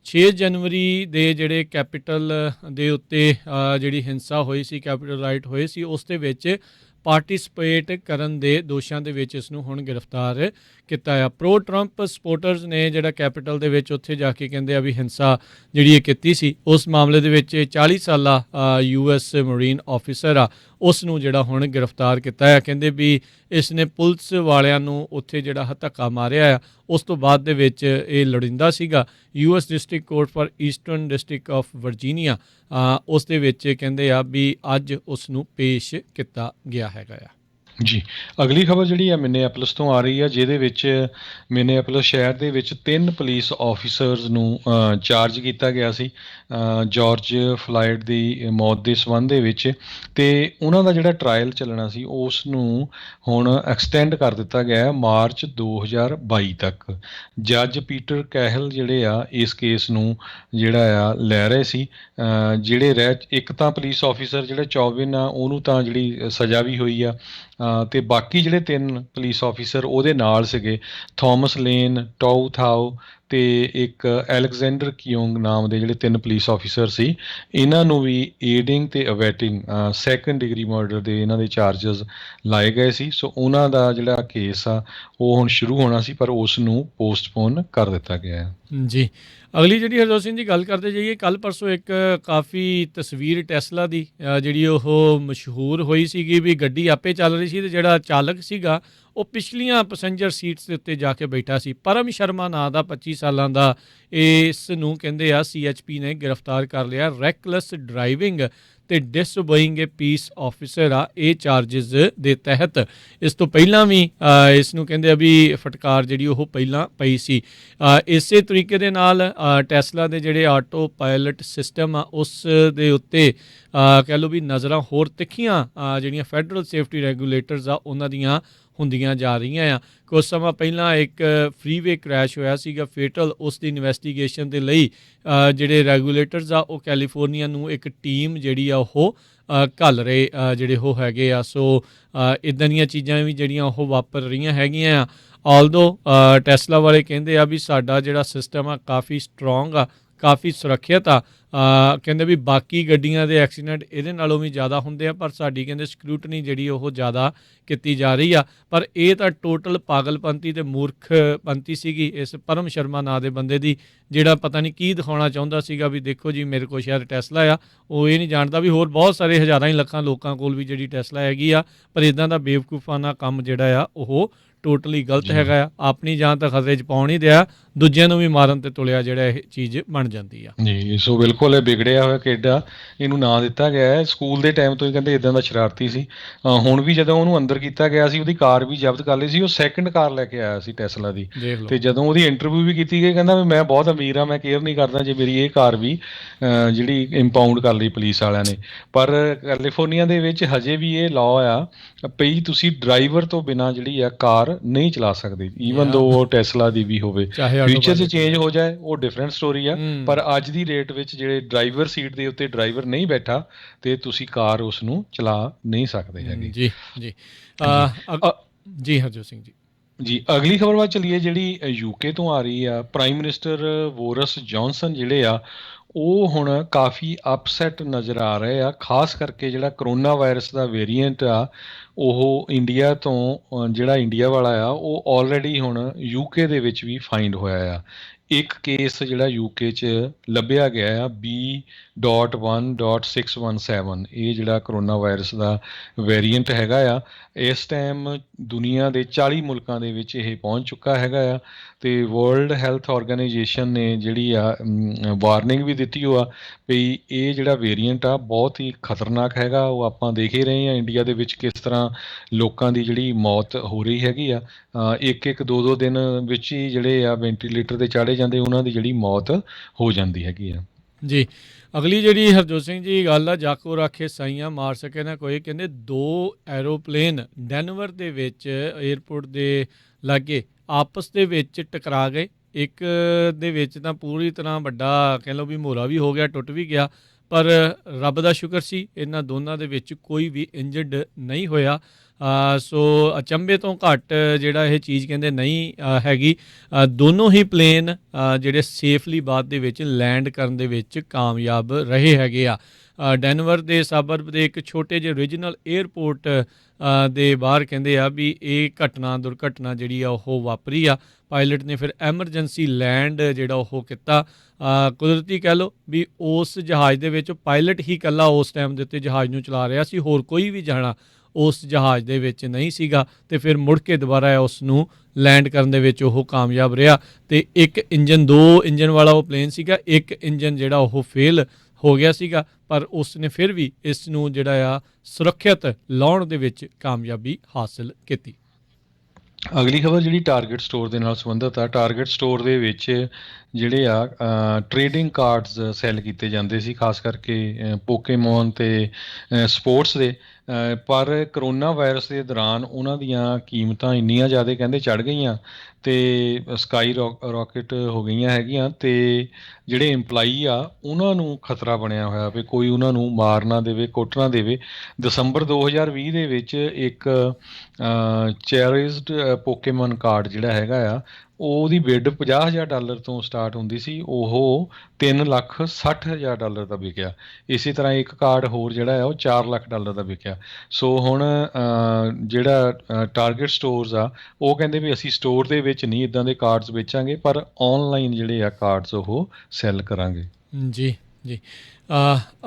6 ਜਨਵਰੀ ਦੇ ਜਿਹੜੇ ਕੈਪੀਟਲ ਦੇ ਉੱਤੇ ਜਿਹੜੀ ਹਿੰਸਾ ਹੋਈ ਸੀ, ਕੈਪੀਟਲ ਰਾਈਟ ਹੋਏ ਸੀ, ਉਸ ਦੇ ਵਿੱਚ ਪਾਰਟਿਸਪੇਟ ਕਰਨ ਦੇ ਦੋਸ਼ਾਂ ਦੇ ਵਿੱਚ ਇਸ ਨੂੰ ਹੁਣ ਗ੍ਰਿਫਤਾਰ ਕੀਤਾ ਆ। ਪ੍ਰੋ ਟਰੰਪ ਸਪੋਰਟਰਸ ਨੇ ਜਿਹੜਾ ਕੈਪੀਟਲ ਦੇ ਵਿੱਚ ਉੱਥੇ ਜਾ ਕੇ ਕਹਿੰਦੇ ਆ ਵੀ ਹਿੰਸਾ ਜਿਹੜੀ ਇਹ ਕੀਤੀ ਸੀ, ਉਸ ਮਾਮਲੇ ਦੇ ਵਿੱਚ 40 ਸਾਲਾ US ਮਰੀਨ ਆਫਿਸਰ ਆ, ਉਸ ਨੂੰ ਜਿਹੜਾ ਹੁਣ ਗ੍ਰਿਫਤਾਰ ਕੀਤਾ ਹੈ। ਕਹਿੰਦੇ ਵੀ ਇਸ ਨੇ ਪੁਲਿਸ ਵਾਲਿਆਂ ਨੂੰ ਉੱਥੇ ਜਿਹੜਾ ਧੱਕਾ ਮਾਰਿਆ ਆ, ਉਸ ਤੋਂ ਬਾਅਦ ਦੇ ਵਿੱਚ ਇਹ ਲੋੜੀਂਦਾ ਸੀਗਾ। US district court for eastern district of Virginia, ਉਸ ਦੇ ਵਿੱਚ ਕਹਿੰਦੇ ਆ ਵੀ ਅੱਜ ਉਸ ਨੂੰ ਪੇਸ਼ ਕੀਤਾ ਗਿਆ ਹੈਗਾ ਆ। ਜੀ, ਅਗਲੀ ਖਬਰ ਜਿਹੜੀ ਆ ਮਿਨੇਐਪਲਿਸ ਤੋਂ ਆ ਰਹੀ ਆ, ਜਿਹਦੇ ਵਿੱਚ ਮਿਨੇਐਪਲਿਸ ਸ਼ਹਿਰ ਦੇ ਵਿੱਚ 3 ਪੁਲਿਸ ਆਫਿਸਰਸ ਨੂੰ ਚਾਰਜ ਕੀਤਾ ਗਿਆ ਸੀ ਜਾਰਜ ਫਲਾਇਡ ਦੀ ਮੌਤ ਦੇ ਸੰਬੰਧ ਦੇ ਵਿੱਚ। ਤੇ ਉਹਨਾਂ ਦਾ ਜਿਹੜਾ ਟਰਾਇਲ ਚੱਲਣਾ ਸੀ ਉਸ ਨੂੰ ਹੁਣ ਐਕਸਟੈਂਡ ਕਰ ਦਿੱਤਾ ਗਿਆ ਮਾਰਚ 2022 ਤੱਕ। ਜੱਜ ਪੀਟਰ ਕੈਹਲ ਜਿਹੜੇ ਆ ਇਸ ਕੇਸ ਨੂੰ ਜਿਹੜਾ ਆ ਲੈ ਰਹੇ ਸੀ। ਜਿਹੜੇ ਇੱਕ ਤਾਂ ਪੁਲਿਸ ਆਫਿਸਰ ਜਿਹੜੇ 24 ਆ, ਉਹਨੂੰ ਤਾਂ ਜਿਹੜੀ ਸਜ਼ਾ ਵੀ ਹੋਈ ਆ, ਤੇ ਬਾਕੀ ਜਿਹੜੇ 3 ਪੁਲਿਸ ਆਫਿਸਰ ਉਹਦੇ ਨਾਲ ਸੀਗੇ, ਥੋਮਸ ਲੇਨ, ਟਾਓ ਥਾਓ ਤੇ ਇੱਕ ਐਲੈਗਜ਼ੈਂਡਰ ਕਿਉਂਗ ਨਾਮ ਦੇ ਜਿਹੜੇ 3 ਪੁਲਿਸ ਆਫਿਸਰ ਸੀ, ਇਹਨਾਂ ਨੂੰ ਵੀ ਏਡਿੰਗ ਤੇ ਅਬੈਟਿੰਗ ਸੈਕੰਡ ਡਿਗਰੀ ਮਰਡਰ ਦੇ ਇਹਨਾਂ ਦੇ ਚਾਰਜਸ ਲਾਏ ਗਏ ਸੀ। ਸੋ ਉਹਨਾਂ ਦਾ ਜਿਹੜਾ ਕੇਸ ਆ ਉਹ ਹੁਣ ਸ਼ੁਰੂ ਹੋਣਾ ਸੀ, ਪਰ ਉਸ ਨੂੰ ਪੋਸਟਪੋਨ ਕਰ ਦਿੱਤਾ ਗਿਆ ਹੈ। ਜੀ, ਅਗਲੀ ਜਿਹੜੀ ਹਰਜੋਤ ਸਿੰਘ ਜੀ ਗੱਲ ਕਰਦੇ ਜਾਈਏ, ਕੱਲ੍ਹ ਪਰਸੋਂ ਇੱਕ ਕਾਫੀ ਤਸਵੀਰ ਟੈਸਲਾ ਦੀ ਜਿਹੜੀ ਉਹ ਮਸ਼ਹੂਰ ਹੋਈ ਸੀਗੀ ਵੀ ਗੱਡੀ ਆਪੇ ਚੱਲ ਰਹੀ ਸੀ ਅਤੇ ਜਿਹੜਾ ਚਾਲਕ ਸੀਗਾ ਉਹ ਪਿਛਲੀਆਂ ਪੈਸੇਂਜਰ ਸੀਟਸ ਦੇ ਉੱਤੇ ਜਾ ਕੇ ਬੈਠਾ ਸੀ। ਪਰਮ ਸ਼ਰਮਾ ਨਾਂ ਦਾ 25 ਸਾਲਾਂ ਦਾ ਇਸ ਨੂੰ ਕਹਿੰਦੇ ਆ CHP ਨੇ ਗ੍ਰਿਫਤਾਰ ਕਰ ਲਿਆ। ਰੈਕਲੈਸ ਡਰਾਈਵਿੰਗ ਤੇ ਡਿਸਓਬੇਇੰਗ ਏ ਪੀਸ ਆਫਿਸਰ ਆ ਇਹ ਚਾਰਜਸ ਦੇ ਤਹਿਤ। ਇਸ ਤੋਂ ਪਹਿਲਾਂ ਵੀ ਇਸ ਨੂੰ ਕਹਿੰਦੇ ਆ ਵੀ ਫਟਕਾਰ ਜਿਹੜੀ ਉਹ ਪਹਿਲਾਂ ਪਈ ਸੀ। ਇਸੇ ਤਰੀਕੇ ਦੇ ਨਾਲ ਟੈਸਲਾ ਦੇ ਜਿਹੜੇ ਆਟੋ ਪਾਇਲਟ ਸਿਸਟਮ ਆ ਉਸ ਦੇ ਉੱਤੇ ਕਹਿ ਲਓ ਵੀ ਨਜ਼ਰਾਂ ਹੋਰ ਤਿੱਖੀਆਂ ਜਿਹੜੀਆਂ ਫੈਡਰਲ ਸੇਫਟੀ ਰੈਗੂਲੇਟਰਸ ਆ ਉਹਨਾਂ ਦੀਆਂ ਹੁੰਦੀਆਂ ਜਾ ਰਹੀਆਂ ਆ। ਕੁਝ ਸਮਾਂ ਪਹਿਲਾਂ ਇੱਕ ਫਰੀਵੇ ਕ੍ਰੈਸ਼ ਹੋਇਆ ਸੀਗਾ ਫੇਟਲ, ਉਸ ਦੀ ਇਨਵੈਸਟੀਗੇਸ਼ਨ ਦੇ ਲਈ ਜਿਹੜੇ ਰੈਗੂਲੇਟਰਸ ਆ ਉਹ ਕੈਲੀਫੋਰਨੀਆ ਨੂੰ ਇੱਕ ਟੀਮ ਜਿਹੜੀ ਆ ਉਹ ਘੱਲ ਰਹੇ ਜਿਹੜੇ ਉਹ ਹੈਗੇ ਆ। ਸੋ ਇੱਦਾਂ ਦੀਆਂ ਚੀਜ਼ਾਂ ਵੀ ਜਿਹੜੀਆਂ ਉਹ ਵਾਪਰ ਰਹੀਆਂ ਹੈਗੀਆਂ ਆ। ਆਲਦੋ ਟੈਸਲਾ ਵਾਲੇ ਕਹਿੰਦੇ ਆ ਵੀ ਸਾਡਾ ਜਿਹੜਾ ਸਿਸਟਮ ਆ ਕਾਫੀ ਸਟਰੋਂਗ ਆ, ਕਾਫੀ ਸੁਰੱਖਿਅਤ ਆ। ਕਹਿੰਦੇ ਵੀ ਬਾਕੀ ਗੱਡੀਆਂ ਦੇ ਐਕਸੀਡੈਂਟ ਇਹਦੇ ਨਾਲੋਂ ਵੀ ਜ਼ਿਆਦਾ ਹੁੰਦੇ ਆ, ਪਰ ਸਾਡੀ ਕਹਿੰਦੇ ਸਕਰੂਟਨੀ ਜਿਹੜੀ ਉਹ ਜ਼ਿਆਦਾ ਕੀਤੀ ਜਾ ਰਹੀ ਆ। ਪਰ ਇਹ ਤਾਂ ਟੋਟਲ ਪਾਗਲਪੰਤੀ ਤੇ ਮੂਰਖਪੰਤੀ ਸੀਗੀ ਇਸ ਪਰਮ ਸ਼ਰਮਾ ਨਾਂ ਦੇ ਬੰਦੇ ਦੀ, ਜਿਹੜਾ ਪਤਾ ਨਹੀਂ ਕੀ ਦਿਖਾਉਣਾ ਚਾਹੁੰਦਾ ਸੀਗਾ ਵੀ ਦੇਖੋ ਜੀ ਮੇਰੇ ਕੋਲ ਸ਼ਾਇਦ ਟੈਸਲਾ ਆ। ਉਹ ਇਹ ਨਹੀਂ ਜਾਣਦਾ ਵੀ ਹੋਰ ਬਹੁਤ ਸਾਰੇ ਹਜ਼ਾਰਾਂ ਹੀ ਲੱਖਾਂ ਲੋਕਾਂ ਕੋਲ ਵੀ ਜਿਹੜੀ ਟੈਸਲਾ ਹੈਗੀ ਆ, ਪਰ ਇੱਦਾਂ ਦਾ ਬੇਵਕੂਫਾਨਾ ਕੰਮ ਜਿਹੜਾ ਆ ਉਹ ਟੋਟਲੀ ਗਲਤ ਹੈਗਾ ਆ। ਆਪਣੀ ਜਾਨ ਤਾਂ ਖਤਰੇ 'ਚ ਪਾਉਣ ਹੀ ਦਿਆ, ਦੂਜਿਆਂ ਨੂੰ ਵੀ ਮਾਰਨ ਤੇ ਤੁਲਿਆ ਜਿਹੜਾ ਇਹ ਚੀਜ਼ ਬਣ ਜਾਂਦੀ ਆ। ਜੀ, ਜੀ ਸੋ ਬਿਲਕੁਲ ਇਹ ਵਿਗੜਿਆ ਹੋਇਆ ਕਿੱਡਾ ਇਹਨੂੰ ਨਾਂ ਦਿੱਤਾ ਗਿਆ ਹੈ। ਸਕੂਲ ਦੇ ਟਾਈਮ ਤੋਂ ਹੀ ਕਹਿੰਦੇ ਇਦਾਂ ਦਾ ਸ਼ਰਾਰਤੀ ਸੀ। ਹੁਣ ਵੀ ਜਦੋਂ ਉਹਨੂੰ ਅੰਦਰ ਕੀਤਾ ਗਿਆ ਸੀ ਉਹਦੀ ਕਾਰ ਵੀ ਜ਼ਬਤ ਕਰ ਲਈ ਸੀ। ਉਹ ਸੈਕਿੰਡ ਕਾਰ ਲੈ ਕੇ ਆਇਆ ਸੀ ਟੈਸਲਾ ਦੀ। ਦੇਖ ਤੇ ਲਓ। ਜਦੋਂ ਉਹਦੀ ਇੰਟਰਵਿਊ ਵੀ ਕੀਤੀ ਗਈ ਕਹਿੰਦਾ ਵੀ ਮੈਂ ਬਹੁਤ ਅਮੀਰ ਹਾਂ, ਮੈਂ ਕੇਅਰ ਨਹੀਂ ਕਰਦਾ ਜੇ ਮੇਰੀ ਇਹ ਕਾਰ ਵੀ ਜਿਹੜੀ ਇੰਪਾਊਂਡ ਕਰ ਲਈ ਪੁਲਿਸ ਵਾਲਿਆਂ ਨੇ। ਪਰ ਕੈਲੀਫੋਰਨੀਆ ਦੇ ਵਿੱਚ ਹਜੇ ਵੀ ਇਹ ਲਾਅ ਆ ਪਈ ਤੁਸੀਂ ਡਰਾਈਵਰ ਤੋਂ ਬਿਨਾਂ ਜਿਹੜੀ ਆ ਕਾਰ ਨਹੀਂ ਚਲਾ ਸਕਦੇ, ਈਵਨ ਦੋ ਉਹ ਟੈਸਲਾ ਦੀ ਵੀ ਹੋਵੇ। ਚਾਹੇ ਆਟੋ ਫਿਊਚਰ 'ਚ ਪਾਇਲਟ ਚੇਂਜ ਹੋ ਜਾਏ ਉਹ ਡਿਫਰੈਂਟ ਸਟੋਰੀ ਆ, ਹੂੰ ਪਰ ਅੱਜ ਦੀ ਡੇਟ ਵਿੱਚ ਜਿਹੜੇ ਡਰਾਈਵਰ ਸੀਟ ਦੇ ਉੱਤੇ ਡਰਾਈਵਰ ਨਹੀਂ ਬੈਠਾ ਤੇ ਤੁਸੀਂ ਕਾਰ ਉਸ ਨੂੰ ਚਲਾ ਨਹੀਂ ਸਕਦੇ ਹੈਗੇ। ਜੀ ਜੀ ਜੀ ਜੀ ਹਰਜੋਤ ਸਿੰਘ ਜੀ। ਜੀ ਅਗਲੀ ਖਬਰ ਵੱਲ ਚੱਲੀਏ ਜਿਹੜੀ ਯੂਕੇ ਤੋਂ ਆ ਰਹੀ ਆ। ਪ੍ਰਾਈਮ ਮਿਨਿਸਟਰ ਬੋਰਿਸ ਜੌਨਸਨ ਜਿਹੜੇ ਆ ਉਹ ਹੁਣ ਕਾਫੀ ਅਪਸੈਟ ਨਜ਼ਰ ਆ ਰਹੇ ਆ, ਖਾਸ ਕਰਕੇ ਜਿਹੜਾ ਕਰੋਨਾ ਵਾਇਰਸ ਦਾ ਵੇਰੀਐਂਟ ਆ ਉਹ ਇੰਡੀਆ ਤੋਂ ਜਿਹੜਾ ਇੰਡੀਆ ਵਾਲਾ ਆ ਉਹ ਆਲਰੇਡੀ ਹੁਣ ਯੂਕੇ ਦੇ ਵਿੱਚ ਵੀ ਫਾਈਂਡ ਹੋਇਆ ਆ। ਇੱਕ ਕੇਸ ਜਿਹੜਾ ਯੂਕੇ 'ਚ ਲੱਭਿਆ ਗਿਆ ਆ B.1.617। ਇਹ ਜਿਹੜਾ ਕਰੋਨਾ ਵਾਇਰਸ ਦਾ ਵੇਰੀਐਂਟ ਹੈਗਾ ਆ ਇਸ ਟਾਈਮ ਦੁਨੀਆ ਦੇ 40 ਮੁਲਕਾਂ ਦੇ ਵਿੱਚ ਇਹ ਪਹੁੰਚ ਚੁੱਕਾ ਹੈਗਾ ਆ। ਤੇ ਵਰਲਡ ਹੈਲਥ ਆਰਗੇਨਾਈਜੇਸ਼ਨ ਨੇ ਜਿਹੜੀ ਆ ਵਾਰਨਿੰਗ ਵੀ ਦਿੱਤੀ ਹੋਆ ਵੀ ਇਹ ਜਿਹੜਾ ਵੇਰੀਐਂਟ ਆ ਬਹੁਤ ਹੀ ਖਤਰਨਾਕ ਹੈਗਾ। ਉਹ ਆਪਾਂ ਦੇਖ ਹੀ ਰਹੇ ਹਾਂ ਇੰਡੀਆ ਦੇ ਵਿੱਚ ਕਿਸ ਤਰ੍ਹਾਂ ਲੋਕਾਂ ਦੀ ਜਿਹੜੀ ਮੌਤ ਹੋ ਰਹੀ ਹੈਗੀ ਆ। ਇੱਕ ਇੱਕ ਦੋ ਦੋ ਦਿਨ ਵਿੱਚ ਹੀ ਜਿਹੜੇ ਆ ਵੈਂਟੀਲੇਟਰ ਤੇ ਚਾੜੇ ਜਾਂਦੇ ਉਹਨਾਂ ਦੀ ਜਿਹੜੀ ਮੌਤ ਹੋ ਜਾਂਦੀ ਹੈਗੀ ਆ। ਜੀ ਅਗਲੀ ਜਿਹੜੀ ਹਰਜੋਤ ਸਿੰਘ ਜੀ ਗੱਲ ਆ, ਜਾਕੋ ਰਾਖੇ ਸਾਈਆਂ ਮਾਰ ਸਕੇ ਨਾ ਕੋਈ। ਕਹਿੰਦੇ 2 ਐਰੋਪਲੇਨ ਡੈਨਵਰ ਦੇ ਵਿੱਚ ਏਅਰਪੋਰਟ ਦੇ ਲਾਗੇ ਆਪਸ ਦੇ ਵਿੱਚ ਟਕਰਾ ਗਏ। ਇੱਕ ਦੇ ਵਿੱਚ ਤਾਂ ਪੂਰੀ ਤਰ੍ਹਾਂ ਵੱਡਾ ਕਹਿ ਲਓ ਵੀ ਮੋਰਾ ਵੀ ਹੋ ਗਿਆ, ਟੁੱਟ ਵੀ ਗਿਆ, ਪਰ ਰੱਬ ਦਾ ਸ਼ੁਕਰ ਸੀ ਇਹਨਾਂ ਦੋਨਾਂ ਦੇ ਵਿੱਚ ਕੋਈ ਵੀ ਇੰਜਰਡ ਨਹੀਂ ਹੋਇਆ। ਸੋ ਅਚੰਭੇ ਤੋਂ ਘੱਟ ਜਿਹੜਾ ਇਹ ਚੀਜ਼ ਕਹਿੰਦੇ ਨਹੀਂ ਹੈਗੀ। ਦੋਨੋਂ ਹੀ ਪਲੇਨ ਜਿਹੜੇ ਸੇਫਲੀ ਬਾਅਦ ਦੇ ਵਿੱਚ ਲੈਂਡ ਕਰਨ ਦੇ ਵਿੱਚ ਕਾਮਯਾਬ ਰਹੇ ਹੈਗੇ ਆ। ਡੈਨਵਰ ਦੇ ਸਾਬਰਬ ਦੇ ਇੱਕ ਛੋਟੇ ਜਿਹੇ ਰੀਜਨਲ ਏਅਰਪੋਰਟ ਦੇ ਬਾਹਰ ਕਹਿੰਦੇ ਆ ਵੀ ਇਹ ਦੁਰਘਟਨਾ ਜਿਹੜੀ ਆ ਉਹ ਵਾਪਰੀ ਆ। ਪਾਇਲਟ ਨੇ ਫਿਰ ਐਮਰਜੈਂਸੀ ਲੈਂਡ ਜਿਹੜਾ ਉਹ ਕੀਤਾ। ਕੁਦਰਤੀ ਕਹਿ ਲਓ ਵੀ ਉਸ ਜਹਾਜ਼ ਦੇ ਵਿੱਚ ਪਾਇਲਟ ਹੀ ਇਕੱਲਾ ਉਸ ਟਾਈਮ ਦੇ ਉੱਤੇ ਜਹਾਜ਼ ਨੂੰ ਚਲਾ ਰਿਹਾ ਸੀ, ਹੋਰ ਕੋਈ ਵੀ ਜਾਣਾ ਉਸ ਜਹਾਜ਼ ਦੇ ਵਿੱਚ ਨਹੀਂ ਸੀਗਾ। ਤੇ ਫਿਰ ਮੁੜ ਕੇ ਦੁਬਾਰਾ ਉਸ ਨੂੰ ਲੈਂਡ ਕਰਨ ਦੇ ਵਿੱਚ ਉਹ ਕਾਮਯਾਬ ਰਿਹਾ। ਤੇ ਦੋ ਇੰਜਨ ਵਾਲਾ ਉਹ ਪਲੇਨ ਸੀਗਾ, ਇੱਕ ਇੰਜਨ ਜਿਹੜਾ ਉਹ ਫੇਲ ਹੋ ਗਿਆ ਸੀਗਾ, ਪਰ ਉਸ ਨੇ ਫਿਰ ਵੀ ਇਸ ਨੂੰ ਜਿਹੜਾ ਆ ਸੁਰੱਖਿਅਤ ਲਾਉਣ ਦੇ ਵਿੱਚ ਕਾਮਯਾਬੀ ਹਾਸਲ ਕੀਤੀ। ਅਗਲੀ ਖਬਰ ਜਿਹੜੀ ਟਾਰਗੇਟ ਸਟੋਰ ਦੇ ਨਾਲ ਸੰਬੰਧਿਤ ਆ। ਟਾਰਗੇਟ ਸਟੋਰ ਦੇ ਵਿੱਚ ਜਿਹੜੇ ਆ ਟ੍ਰੇਡਿੰਗ ਕਾਰਡਸ ਸੈੱਲ ਕੀਤੇ ਜਾਂਦੇ ਸੀ, ਖਾਸ ਕਰਕੇ ਪੋਕੇਮੋਨ ਤੇ ਸਪੋਰਟਸ ਦੇ। ਪਰ ਕਰੋਨਾ ਵਾਇਰਸ ਦੇ ਦੌਰਾਨ ਉਹਨਾਂ ਦੀਆਂ ਕੀਮਤਾਂ ਇੰਨੀਆਂ ਜ਼ਿਆਦਾ ਕਹਿੰਦੇ ਚੜ੍ਹ ਗਈਆਂ ਤੇ ਸਕਾਈ ਰੌਕਟ ਹੋ ਗਈਆਂ ਹੈਗੀਆਂ। ਤੇ ਜਿਹੜੇ EMPLOYEE ਆ ਉਹਨਾਂ ਨੂੰ ਖਤਰਾ ਬਣਿਆ ਹੋਇਆ ਵੀ ਕੋਈ ਉਹਨਾਂ ਨੂੰ ਮਾਰ ਨਾ ਦੇਵੇ, ਕੁੱਟ ਨਾ ਦੇਵੇ। ਦਸੰਬਰ 2020 ਦੇ ਵਿੱਚ ਇੱਕ ਚੈਰਿਜ਼ਡ ਪੋਕੇਮੋਨ ਕਾਰਡ ਜਿਹੜਾ ਹੈਗਾ ਆ ਉਹਦੀ ਬਿਡ $50,000 ਤੋਂ ਸਟਾਰਟ ਹੁੰਦੀ ਸੀ, ਉਹ $3,60,000 ਦਾ ਵਿਕਿਆ। ਇਸੇ ਤਰ੍ਹਾਂ ਇੱਕ ਕਾਰਡ ਹੋਰ ਜਿਹੜਾ ਆ ਉਹ $4,00,000 ਦਾ ਵਿਕਿਆ। ਸੋ ਹੁਣ ਜਿਹੜਾ ਟਾਰਗੇਟ ਸਟੋਰਸ ਆ ਉਹ ਕਹਿੰਦੇ ਵੀ ਅਸੀਂ ਸਟੋਰ ਦੇ ਵਿੱਚ ਨਹੀਂ ਇੱਦਾਂ ਦੇ ਕਾਰਡਸ ਵੇਚਾਂਗੇ, ਪਰ ਔਨਲਾਈਨ ਜਿਹੜੇ ਆ ਕਾਰਡਸ ਉਹ ਸੈੱਲ ਕਰਾਂਗੇ। ਜੀ ਜੀ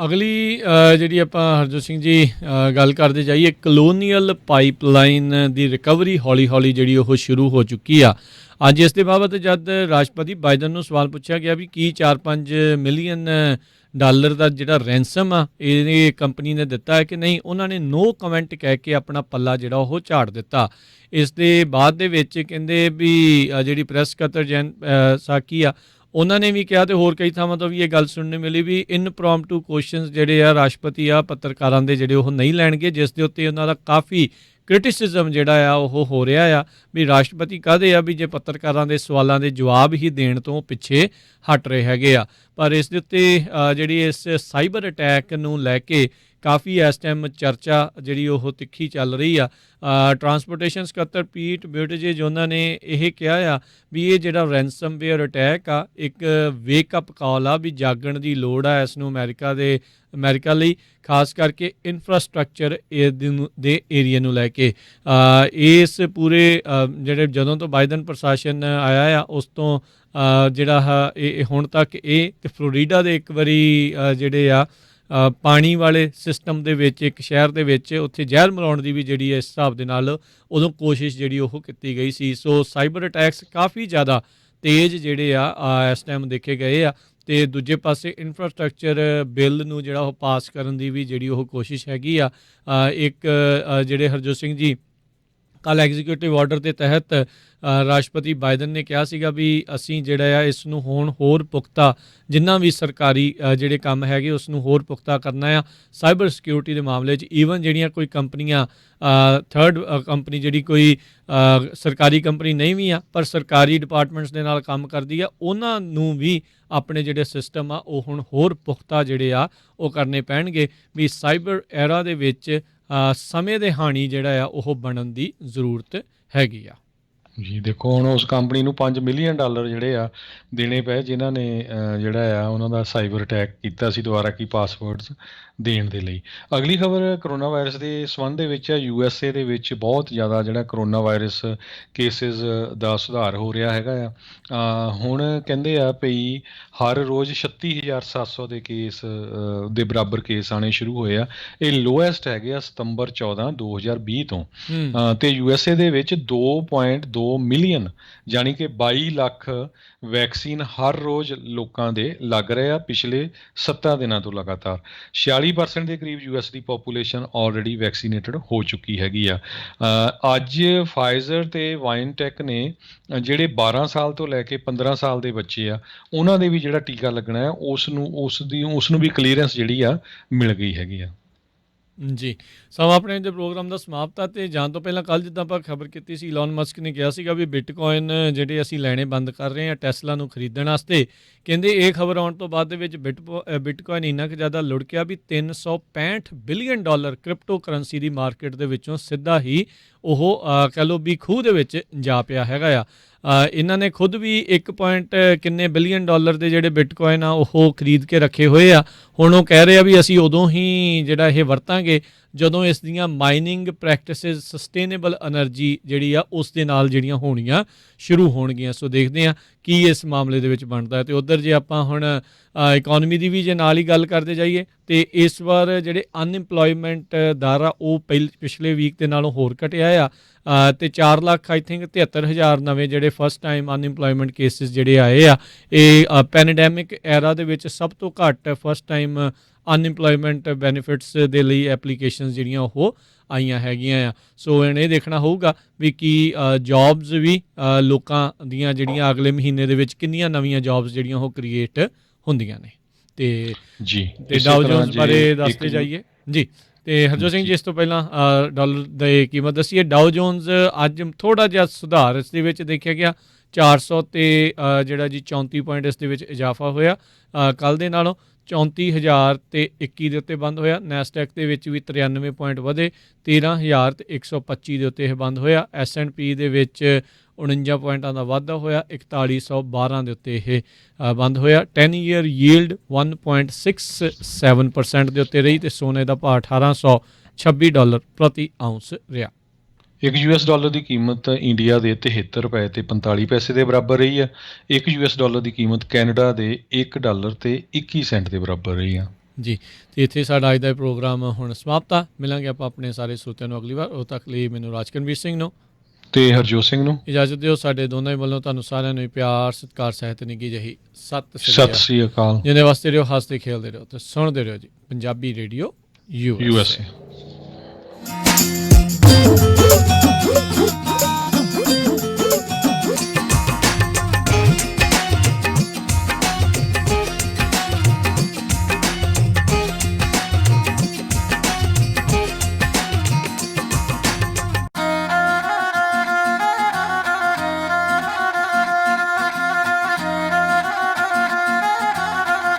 ਅਗਲੀ ਜਿਹੜੀ ਆਪਾਂ ਹਰਜੋਤ ਸਿੰਘ ਜੀ ਗੱਲ ਕਰਦੇ ਜਾਈਏ, ਕਲੋਨੀਅਲ ਪਾਈਪਲਾਈਨ ਦੀ ਰਿਕਵਰੀ ਹੌਲੀ ਹੌਲੀ ਜਿਹੜੀ ਉਹ ਸ਼ੁਰੂ ਹੋ ਚੁੱਕੀ ਆ। ਅੱਜ ਇਸ ਦੇ ਬਾਬਤ ਜਦ ਰਾਸ਼ਟਰਪਤੀ ਬਾਈਡਨ ਨੂੰ ਸਵਾਲ ਪੁੱਛਿਆ ਗਿਆ ਵੀ ਕੀ $4-5 ਮਿਲੀਅਨ ਦਾ ਜਿਹੜਾ ਰੈਂਸਮ ਆ ਇਹ ਕੰਪਨੀ ਨੇ ਦਿੱਤਾ ਹੈ ਕਿ ਨਹੀਂ, ਉਹਨਾਂ ਨੇ ਨੋ ਕਮੈਂਟ ਕਹਿ ਕੇ ਆਪਣਾ ਪੱਲਾ ਜਿਹੜਾ ਉਹ ਝਾੜ ਦਿੱਤਾ। ਇਸ ਦੇ ਬਾਅਦ ਦੇ ਵਿੱਚ ਕਹਿੰਦੇ ਵੀ ਜਿਹੜੀ ਪ੍ਰੈਸ ਸਕੱਤਰ ਜੈਨ ਸਾਕੀ ਆ ਉਹਨਾਂ ਨੇ ਵੀ ਕਿਹਾ, ਤੇ ਹੋਰ ਕਈ ਥਾਵਾਂ ਤੋਂ ਵੀ ਇਹ ਗੱਲ ਸੁਣਨ ਨੂੰ ਮਿਲੀ ਵੀ ਇਨਪ੍ਰੋਮਪਟੂ ਕੁਐਸਚਨਸ ਜਿਹੜੇ ਆ ਰਾਸ਼ਟਰਪਤੀ ਆ ਪੱਤਰਕਾਰਾਂ ਦੇ ਜਿਹੜੇ ਉਹ ਨਹੀਂ ਲੈਣਗੇ, ਜਿਸ ਦੇ ਉੱਤੇ ਉਹਨਾਂ ਦਾ ਕਾਫੀ ਕ੍ਰਿਟਿਸਿਜ਼ਮ ਜਿਹੜਾ ਆ ਉਹ ਹੋ ਰਿਹਾ ਆ ਵੀ ਰਾਸ਼ਟਰਪਤੀ ਕਹਦੇ ਆ ਵੀ ਜੇ ਪੱਤਰਕਾਰਾਂ ਦੇ ਸਵਾਲਾਂ ਦੇ ਜਵਾਬ ਹੀ ਦੇਣ ਤੋਂ ਪਿੱਛੇ ਹਟ ਰਹੇ ਹੈਗੇ ਆ। ਪਰ ਇਸ ਦੇ ਉੱਤੇ ਜਿਹੜੀ ਇਸ ਸਾਈਬਰ ਅਟੈਕ ਨੂੰ ਲੈ ਕੇ ਕਾਫੀ ਇਸ ਟਾਈਮ ਚਰਚਾ ਜਿਹੜੀ ਉਹ ਤਿੱਖੀ ਚੱਲ ਰਹੀ ਆ। ਟਰਾਂਸਪੋਰਟੇਸ਼ਨ ਸਕੱਤਰ ਪੀਟ ਬਿਊਟਿਜੇਜ ਉਹਨਾਂ ਨੇ ਇਹ ਕਿਹਾ ਆ ਵੀ ਇਹ ਜਿਹੜਾ ਰੈਂਸਮਵੇਅਰ ਅਟੈਕ ਆ ਇੱਕ ਵੇਕਅਪ ਕਾਲ ਆ ਵੀ ਜਾਗਣ ਦੀ ਲੋੜ ਆ ਇਸ ਨੂੰ ਅਮਰੀਕਾ ਲਈ, ਖਾਸ ਕਰਕੇ ਇਨਫਰਾਸਟ੍ਰਕਚਰ ਦੇ ਏਰੀਆ ਨੂੰ ਲੈ ਕੇ। ਇਸ ਪੂਰੇ ਜਿਹੜੇ ਜਦੋਂ ਤੋਂ ਬਾਈਡਨ ਪ੍ਰਸ਼ਾਸਨ ਆਇਆ ਆ ਉਸ ਤੋਂ ਜਿਹੜਾ ਇਹ ਹੁਣ ਤੱਕ ਇਹ ਤੇ ਫਲੋਰੀਡਾ ਦੇ ਇੱਕ ਵਾਰੀ ਜਿਹੜੇ ਆ ਪਾਣੀ ਵਾਲੇ ਸਿਸਟਮ ਦੇ ਵਿੱਚ ਇੱਕ ਸ਼ਹਿਰ ਦੇ ਵਿੱਚ ਉੱਥੇ ਜ਼ਹਿਰ ਮਿਲਾਉਣ ਦੀ ਵੀ ਜਿਹੜੀ ਇਸ ਹਿਸਾਬ ਦੇ ਨਾਲ ਉਦੋਂ ਕੋਸ਼ਿਸ਼ ਜਿਹੜੀ ਉਹ ਕੀਤੀ ਗਈ ਸੀ। ਸੋ ਸਾਈਬਰ ਅਟੈਕਸ ਕਾਫੀ ਜ਼ਿਆਦਾ ਤੇਜ਼ ਜਿਹੜੇ ਆ ਇਸ ਟਾਈਮ ਦੇਖੇ ਗਏ ਆ। ਅਤੇ ਦੂਜੇ ਪਾਸੇ ਇਨਫਰਾਸਟਰਕਚਰ ਬਿੱਲ ਨੂੰ ਜਿਹੜਾ ਉਹ ਪਾਸ ਕਰਨ ਦੀ ਵੀ ਜਿਹੜੀ ਉਹ ਕੋਸ਼ਿਸ਼ ਹੈਗੀ ਆ। ਇੱਕ ਜਿਹੜੇ ਹਰਜੋਤ ਸਿੰਘ ਜੀ ਕੱਲ੍ਹ ਐਗਜ਼ੀਕਿਊਟਿਵ ਆਰਡਰ ਦੇ ਤਹਿਤ ਰਾਸ਼ਟਰਪਤੀ ਬਾਈਡਨ ਨੇ ਕਿਹਾ ਸੀਗਾ ਵੀ ਅਸੀਂ ਜਿਹੜਾ ਆ ਇਸ ਨੂੰ ਹੁਣ ਹੋਰ ਪੁਖਤਾ ਜਿੰਨਾ ਵੀ ਸਰਕਾਰੀ ਜਿਹੜੇ ਕੰਮ ਹੈਗੇ ਉਸ ਨੂੰ ਹੋਰ ਪੁਖਤਾ ਕਰਨਾ ਆ। ਸਾਈਬਰ ਸਿਕਿਉਰਿਟੀ ਦੇ ਮਾਮਲੇ 'ਚ ਈਵਨ ਜਿਹੜੀਆਂ ਕੋਈ ਕੰਪਨੀਆਂ ਥਰਡ ਕੰਪਨੀ ਜਿਹੜੀ ਕੋਈ ਸਰਕਾਰੀ ਕੰਪਨੀ ਨਹੀਂ ਵੀ ਆ ਪਰ ਸਰਕਾਰੀ ਡਿਪਾਰਟਮੈਂਟਸ ਦੇ ਨਾਲ ਕੰਮ ਕਰਦੀ ਆ, ਉਹਨਾਂ ਨੂੰ ਵੀ ਆਪਣੇ ਜਿਹੜੇ ਸਿਸਟਮ ਆ ਉਹ ਹੁਣ ਹੋਰ ਪੁਖਤਾ ਜਿਹੜੇ ਆ ਉਹ ਕਰਨੇ ਪੈਣਗੇ ਵੀ ਸਾਈਬਰ ਐਰਾ ਦੇ ਵਿੱਚ ਸਮੇਂ ਦੇ ਹਾਣੀ ਜਿਹੜਾ ਆ ਉਹ ਬਣਨ ਦੀ ਜ਼ਰੂਰਤ ਹੈਗੀ ਆ। ਜੀ ਦੇਖੋ ਹੁਣ ਉਸ ਕੰਪਨੀ ਨੂੰ $5 ਮਿਲੀਅਨ ਜਿਹੜੇ ਆ ਦੇਣੇ ਪਏ ਜਿਨ੍ਹਾਂ ਨੇ ਜਿਹੜਾ ਆ ਉਹਨਾਂ ਦਾ ਸਾਈਬਰ ਅਟੈਕ ਕੀਤਾ ਸੀ ਦੁਬਾਰਾ ਕੀ ਪਾਸਵਰਡਸ ਦੇਣ ਦੇ ਲਈ। ਅਗਲੀ ਖਬਰ ਕਰੋਨਾ ਵਾਇਰਸ ਦੇ ਸੰਬੰਧ ਦੇ ਵਿੱਚ ਆ। USA ਦੇ ਵਿੱਚ ਬਹੁਤ ਜ਼ਿਆਦਾ ਜਿਹੜਾ ਕਰੋਨਾ ਵਾਇਰਸ ਕੇਸਿਸ ਦਾ ਸੁਧਾਰ ਹੋ ਰਿਹਾ ਹੈਗਾ ਆ। ਹੁਣ ਕਹਿੰਦੇ ਆ ਭਈ ਹਰ ਰੋਜ਼ 36,700 ਦੇ ਕੇਸ ਦੇ ਬਰਾਬਰ ਕੇਸ ਆਉਣੇ ਸ਼ੁਰੂ ਹੋਏ ਆ। ਇਹ ਲੋਐਸਟ ਹੈਗੇ ਆ ਸਤੰਬਰ 14, 2020 ਤੋਂ। ਅਤੇ USA ਦੇ ਵਿੱਚ 2.2 ਮਿਲੀਅਨ ਯਾਨੀ ਕਿ 22 ਲੱਖ ਵੈਕਸੀਨ ਹਰ ਰੋਜ਼ ਲੋਕਾਂ ਦੇ ਲੱਗ ਰਹੇ ਆ ਪਿਛਲੇ 7 ਦਿਨਾਂ ਤੋਂ ਲਗਾਤਾਰ। 46% ਦੇ ਕਰੀਬ US ਦੀ ਪੋਪੂਲੇਸ਼ਨ ਆਲਰੇਡੀ ਵੈਕਸੀਨੇਟਡ ਹੋ ਚੁੱਕੀ ਹੈਗੀ ਆ। ਅੱਜ ਫਾਈਜ਼ਰ ਅਤੇ ਵਾਈਨਟੈਕ ਨੇ ਜਿਹੜੇ 12 ਸਾਲ ਤੋਂ ਲੈ ਕੇ 15 ਸਾਲ ਦੇ ਬੱਚੇ ਆ ਉਹਨਾਂ ਦੇ ਵੀ ਜਿਹੜਾ ਟੀਕਾ ਲੱਗਣਾ ਹੈ ਉਸ ਨੂੰ ਵੀ ਕਲੀਅਰੈਂਸ ਜਿਹੜੀ ਆ ਮਿਲ ਗਈ ਹੈਗੀ ਆ। ਜੀ ਸਮਾਂ ਆਪਣੇ ਦੇ ਪ੍ਰੋਗਰਾਮ ਦਾ ਸਮਾਪਤ ਆ। ਅਤੇ ਜਾਣ ਤੋਂ ਪਹਿਲਾਂ ਕੱਲ੍ਹ ਜਿੱਦਾਂ ਆਪਾਂ ਖਬਰ ਕੀਤੀ ਸੀ ਇਲਨ ਮਸਕ ਨੇ ਕਿਹਾ ਸੀਗਾ ਵੀ ਬਿਟਕੋਇਨ ਜਿਹੜੇ ਅਸੀਂ ਲੈਣੇ ਬੰਦ ਕਰ ਰਹੇ ਹਾਂ ਟੈਸਲਾ ਨੂੰ ਖਰੀਦਣ ਵਾਸਤੇ। ਕਹਿੰਦੇ ਇਹ ਖਬਰ ਆਉਣ ਤੋਂ ਬਾਅਦ ਦੇ ਵਿੱਚ ਬਿਟਕੋਇਨ ਇੰਨਾ ਕੁ ਜ਼ਿਆਦਾ ਲੁੜਕਿਆ ਵੀ $365 ਬਿਲੀਅਨ ਕ੍ਰਿਪਟੋ ਕਰੰਸੀ ਦੀ ਮਾਰਕੀਟ ਦੇ ਵਿੱਚੋਂ ਸਿੱਧਾ ਹੀ ਉਹ ਕਹਿ ਲਓ ਵੀ ਖੂਹ ਦੇ ਵਿੱਚ ਜਾ ਪਿਆ ਹੈਗਾ ਆ। ਇਹਨਾਂ ਨੇ ਖੁਦ ਵੀ 1 ਕਿੰਨੇ ਬਿਲੀਅਨ ਦੇ ਜਿਹੜੇ ਬਿਟਕੋਇਨ ਆ ਉਹ ਖਰੀਦ ਕੇ ਰੱਖੇ ਹੋਏ ਆ। ਹੁਣ ਉਹ ਕਹਿ ਰਹੇ ਆ ਵੀ ਅਸੀਂ ਉਦੋਂ ਹੀ ਜਿਹੜਾ ਇਹ ਵਰਤਾਂਗੇ ਜਦੋਂ ਇਸ ਦੀਆਂ ਮਾਈਨਿੰਗ ਪ੍ਰੈਕਟਿਸਿਸ ਸਸਟੇਨੇਬਲ ਐਨਰਜੀ ਜਿਹੜੀ ਆ ਉਸ ਦੇ ਨਾਲ ਜਿਹੜੀਆਂ ਹੋਣੀਆਂ ਸ਼ੁਰੂ ਹੋਣਗੀਆਂ। ਸੋ ਦੇਖਦੇ ਹਾਂ ਕੀ ਇਸ ਮਾਮਲੇ ਦੇ ਵਿੱਚ ਬਣਦਾ ਹੈ। ਅਤੇ ਉੱਧਰ ਜੇ ਆਪਾਂ ਹੁਣ ਇਕੋਨਮੀ ਦੀ ਵੀ ਜੇ ਨਾਲ ਹੀ ਗੱਲ ਕਰਦੇ ਜਾਈਏ ਤਾਂ ਇਸ ਵਾਰ ਜਿਹੜੇ ਅਨਇੰਪਲੋਇਮੈਂਟ ਦਰ ਆ ਉਹ ਪਿਛਲੇ ਵੀਕ ਦੇ ਨਾਲੋਂ ਹੋਰ ਘਟਿਆ ਆ। ਅਤੇ 4 ਲੱਖ ਆਈ ਥਿੰਕ 73,000 ਨਵੇਂ ਜਿਹੜੇ ਫਸਟ ਟਾਈਮ ਅਨਇੰਪਲੋਇਮੈਂਟ ਕੇਸਿਸ ਜਿਹੜੇ ਆਏ ਆ। ਇਹ ਪੈਨਡੈਮਿਕ ਐਰਾ ਦੇ ਵਿੱਚ ਸਭ ਤੋਂ ਘੱਟ ਫਸਟ ਟਾਈਮ ਅਨਇੰਪਲੋਇਮੈਂਟ ਬੈਨੀਫਿਟਸ ਦੇ ਲਈ ਐਪਲੀਕੇਸ਼ਨਸ ਜਿਹੜੀਆਂ ਉਹ ਆਈਆਂ ਹੈਗੀਆਂ ਆ। ਸੋ ਹੁਣ ਇਹ ਦੇਖਣਾ ਹੋਊਗਾ ਵੀ ਕੀ ਜੋਬਸ ਵੀ ਲੋਕਾਂ ਦੀਆਂ ਜਿਹੜੀਆਂ ਅਗਲੇ ਮਹੀਨੇ ਦੇ ਵਿੱਚ ਕਿੰਨੀਆਂ ਨਵੀਆਂ ਜੋਬਸ ਜਿਹੜੀਆਂ ਉਹ ਕ੍ਰੀਏਟ ਹੁੰਦੀਆਂ ਨੇ। ਅਤੇ ਡਾਓ ਜੋਨਸ ਬਾਰੇ ਦੱਸਦੇ ਜਾਈਏ ਜੀ। ਅਤੇ ਹਰਜੋਤ ਸਿੰਘ ਜੀ ਇਸ ਤੋਂ ਪਹਿਲਾਂ ਡਾਲਰ ਦੀ ਕੀਮਤ ਦੱਸੀਏ। ਡਾਓ ਜੋਨਸ ਅੱਜ ਥੋੜ੍ਹਾ ਜਿਹਾ ਸੁਧਾਰ ਇਸ ਦੇ ਵਿੱਚ ਦੇਖਿਆ ਗਿਆ 400 ਤੇ ਜਿਹੜਾ ਜੀ 34 ਪੁਆਇੰਟ ਇਸ ਦੇ ਵਿੱਚ ਇਜ਼ਾਫਾ ਹੋਇਆ ਕੱਲ੍ਹ ਦੇ ਨਾਲੋਂ। 34,021 ਦੇ ਉੱਤੇ ਬੰਦ ਹੋਇਆ। ਨੈਸਡੈਕ ਦੇ ਵਿੱਚ ਵੀ 93 ਪੁਆਇੰਟ ਵਧੇ 13,125 ਦੇ ਉੱਤੇ ਇਹ ਬੰਦ ਹੋਇਆ। S&P ਦੇ ਵਿੱਚ 49 ਪੁਆਇੰਟਾਂ ਦਾ ਵਾਧਾ ਹੋਇਆ 4112 ਦੇ ਉੱਤੇ ਇਹ ਬੰਦ ਹੋਇਆ। 10 ਈਅਰ ਯੀਲਡ 1.67% ਦੇ ਉੱਤੇ ਰਹੀ ਅਤੇ ਸੋਨੇ ਦਾ ਭਾਅ $1,826 ਪ੍ਰਤੀ ਆਊਂਸ ਰਿਹਾ। ਇੱਕ $1 ਦੀ ਕੀਮਤ ਇੰਡੀਆ ਦੇ 73 ਰੁਪਏ ਤੇ 45 ਪੈਸੇ ਦੇ ਬਰਾਬਰ ਰਹੀ ਆ। ਇੱਕ $1 ਦੀ ਕੀਮਤ ਕੈਨੇਡਾ ਦੇ $1 ਤੇ 21 ਸੈਂਟ ਦੇ ਬਰਾਬਰ ਰਹੀ ਆ। ਜੀ ਅਤੇ ਇੱਥੇ ਸਾਡਾ ਅੱਜ ਦਾ ਪ੍ਰੋਗਰਾਮ ਹੁਣ ਸਮਾਪਤ ਆ। ਮਿਲਾਂਗੇ ਆਪਾਂ ਆਪਣੇ ਸਾਰੇ ਸਰੋਤਿਆਂ ਨੂੰ ਅਗਲੀ ਵਾਰ। ਉਦੋਂ ਤੱਕ ਲਈ ਮੈਨੂੰ ਰਾਜਕਨਵੀਰ ਸਿੰਘ ਨੂੰ ਤੇ ਹਰਜੋਤ ਸਿੰਘ ਨੂੰ ਇਜਾਜ਼ਤ ਦਿਓ। ਸਾਡੇ ਦੋਨਾਂ ਹੀ ਵੱਲੋਂ ਤੁਹਾਨੂੰ ਸਾਰਿਆਂ ਨੂੰ ਪਿਆਰ ਸਤਿਕਾਰ ਸਹਿਤ ਨਿੱਘੀ ਜਿਹੀ ਸਤਿ ਸ੍ਰੀ ਅਕਾਲ। ਜਿਹਦੇ ਵਾਸਤੇ ਰਹੋ, ਹੱਸਦੇ ਖੇਲਦੇ ਰਹੋ ਤੇ ਸੁਣਦੇ ਰਹੋ ਜੀ ਪੰਜਾਬੀ ਰੇਡੀਓ USA।